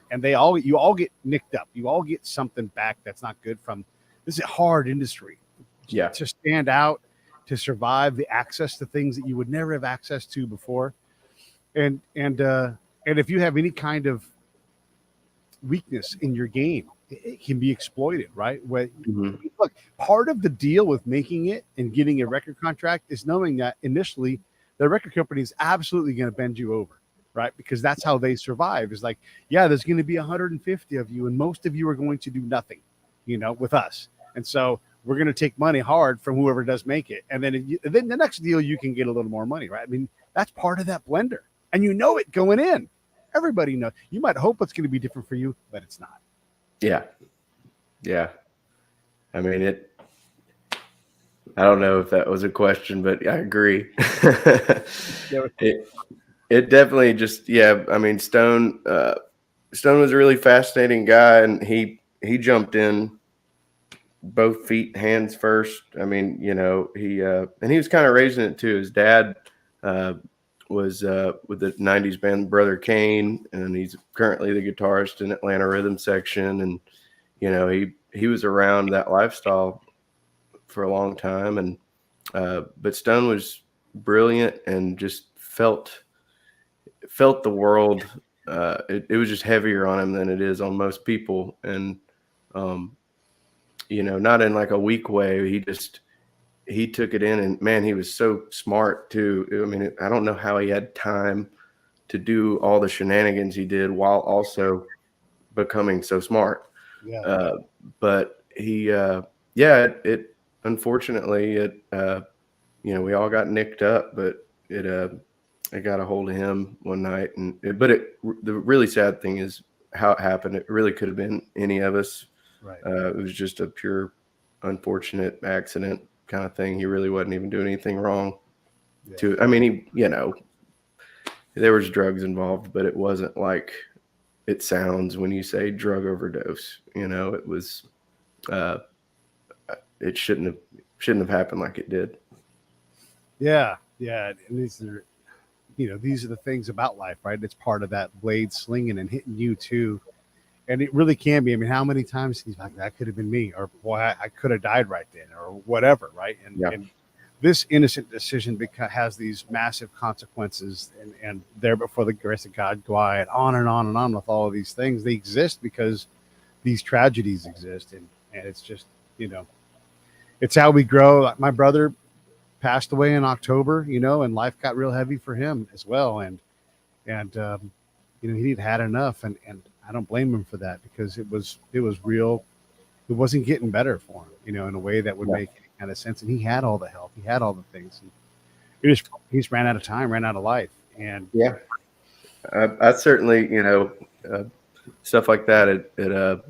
you all get nicked up. You all get something back that's not good from this is a hard industry. Yeah. To stand out, to survive, the access to things that you would never have access to before. And if you have any kind of weakness in your game, it can be exploited, right? Look, part of the deal with making it and getting a record contract is knowing that initially the record company is absolutely going to bend you over, right? Because that's how they survive. Is like, yeah, there's going to be 150 of you, and most of you are going to do nothing, with us. And so we're going to take money hard from whoever does make it. And then the next deal, you can get a little more money, right? I mean, that's part of that blender. And it going in. Everybody knows. You might hope it's going to be different for you, but it's not. Yeah. I mean, I don't know if that was a question, but I agree. It definitely just, I mean, Stone was a really fascinating guy, and he jumped in both feet, hands first. I mean, and he was kind of raising it too. His dad was with the 90s band Brother Kane, and he's currently the guitarist in Atlanta Rhythm Section. And, he was around that lifestyle for a long time. And, but Stone was brilliant and just felt the world. It was just heavier on him than it is on most people. And, not in like a weak way. He took it in, and man, he was so smart too. I mean, I don't know how he had time to do all the shenanigans he did while also becoming so smart. Yeah. But he, unfortunately, we all got nicked up, but it got a hold of him one night. And the really sad thing is how it happened. It really could have been any of us. Right. It was just a pure unfortunate accident kind of thing. He really wasn't even doing anything wrong. I mean, there was drugs involved, but it wasn't like it sounds when you say drug overdose. You know, it was, it shouldn't have happened like it did. Yeah. And these are, these are the things about life, right? It's part of that blade slinging and hitting you too. And it really can be. I mean, how many times he's like, that could have been me, or boy, I could have died right then, or whatever, right? And this innocent decision has these massive consequences, and there before the grace of God go on and on and on with all of these things. They exist because these tragedies exist, and it's just, it's how we grow. My brother passed away in October, and life got real heavy for him as well, and he'd had enough, and I don't blame him for that, because it was real. It wasn't getting better for him, in a way that would make any kind of sense. And he had all the help, he had all the things. And he just ran out of time, ran out of life. And I certainly, stuff like that.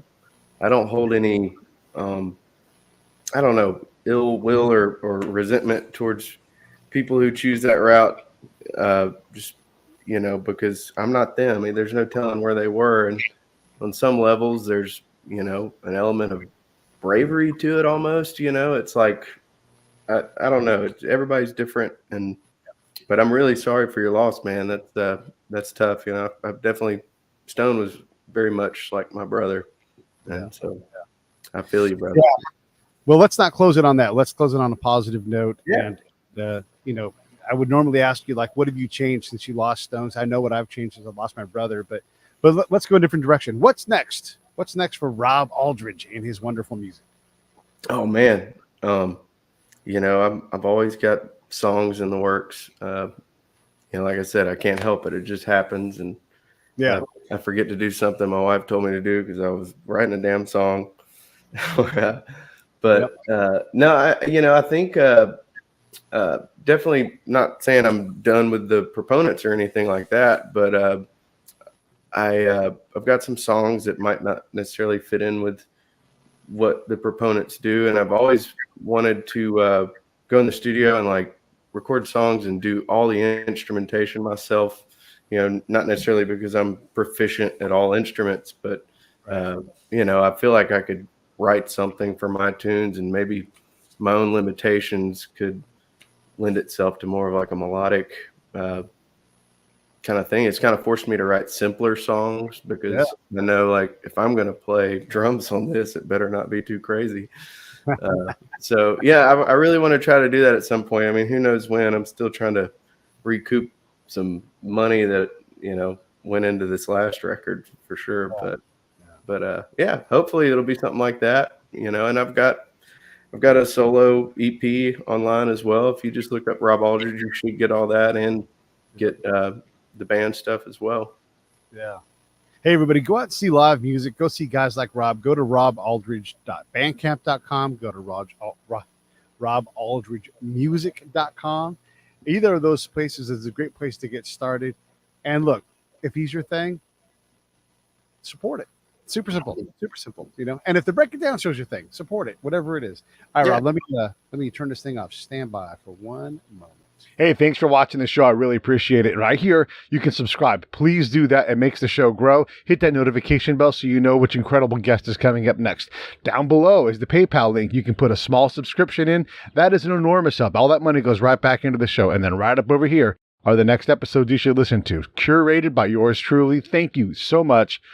I don't hold any, I don't know, ill will or resentment towards people who choose that route. Just, because I'm not them. I mean, there's no telling where they were. And on some levels, there's, an element of bravery to it almost. It's like, I don't know. Everybody's different. But I'm really sorry for your loss, man. That's tough. I've definitely, Stone was very much like my brother. And so I feel you, brother. Yeah. Well, let's not close it on that. Let's close it on a positive note. Yeah. And, I would normally ask you, like, what have you changed since you lost Stones? I know what I've changed since I lost my brother, but let's go a different direction. What's next? What's next for Rob Aldridge and his wonderful music? Oh man. I've always got songs in the works. Like I said, I can't help it. It just happens. And I forget to do something my wife told me to do because I was writing a damn song. But no, I think definitely not saying I'm done with the Proponents or anything like that, but I've got some songs that might not necessarily fit in with what the Proponents do, and I've always wanted to go in the studio and like record songs and do all the instrumentation myself. Not necessarily because I'm proficient at all instruments, but I feel like I could write something for my tunes, and maybe my own limitations could lend itself to more of like a melodic kind of thing. It's kind of forced me to write simpler songs because I know, like, if I'm going to play drums on this, it better not be too crazy. So I really want to try to do that at some point. I mean, who knows when? I'm still trying to recoup some money that, went into this last record for sure. But hopefully it'll be something like that, and I've got a solo EP online as well. If you just look up Rob Aldridge, you should get all that and get the band stuff as well. Yeah. Hey, everybody, go out and see live music. Go see guys like Rob. Go to robaldridge.bandcamp.com. Go to robaldridgemusic.com. Either of those places is a great place to get started. And look, if he's your thing, support it. Super simple, And if the Break It Down show's your thing, support it, whatever it is. All right, Rob, let me turn this thing off. Stand by for one moment. Hey, thanks for watching the show. I really appreciate it. Right here, you can subscribe. Please do that. It makes the show grow. Hit that notification bell so you know which incredible guest is coming up next. Down below is the PayPal link. You can put a small subscription in. That is an enormous help. All that money goes right back into the show. And then right up over here are the next episodes you should listen to, curated by yours truly. Thank you so much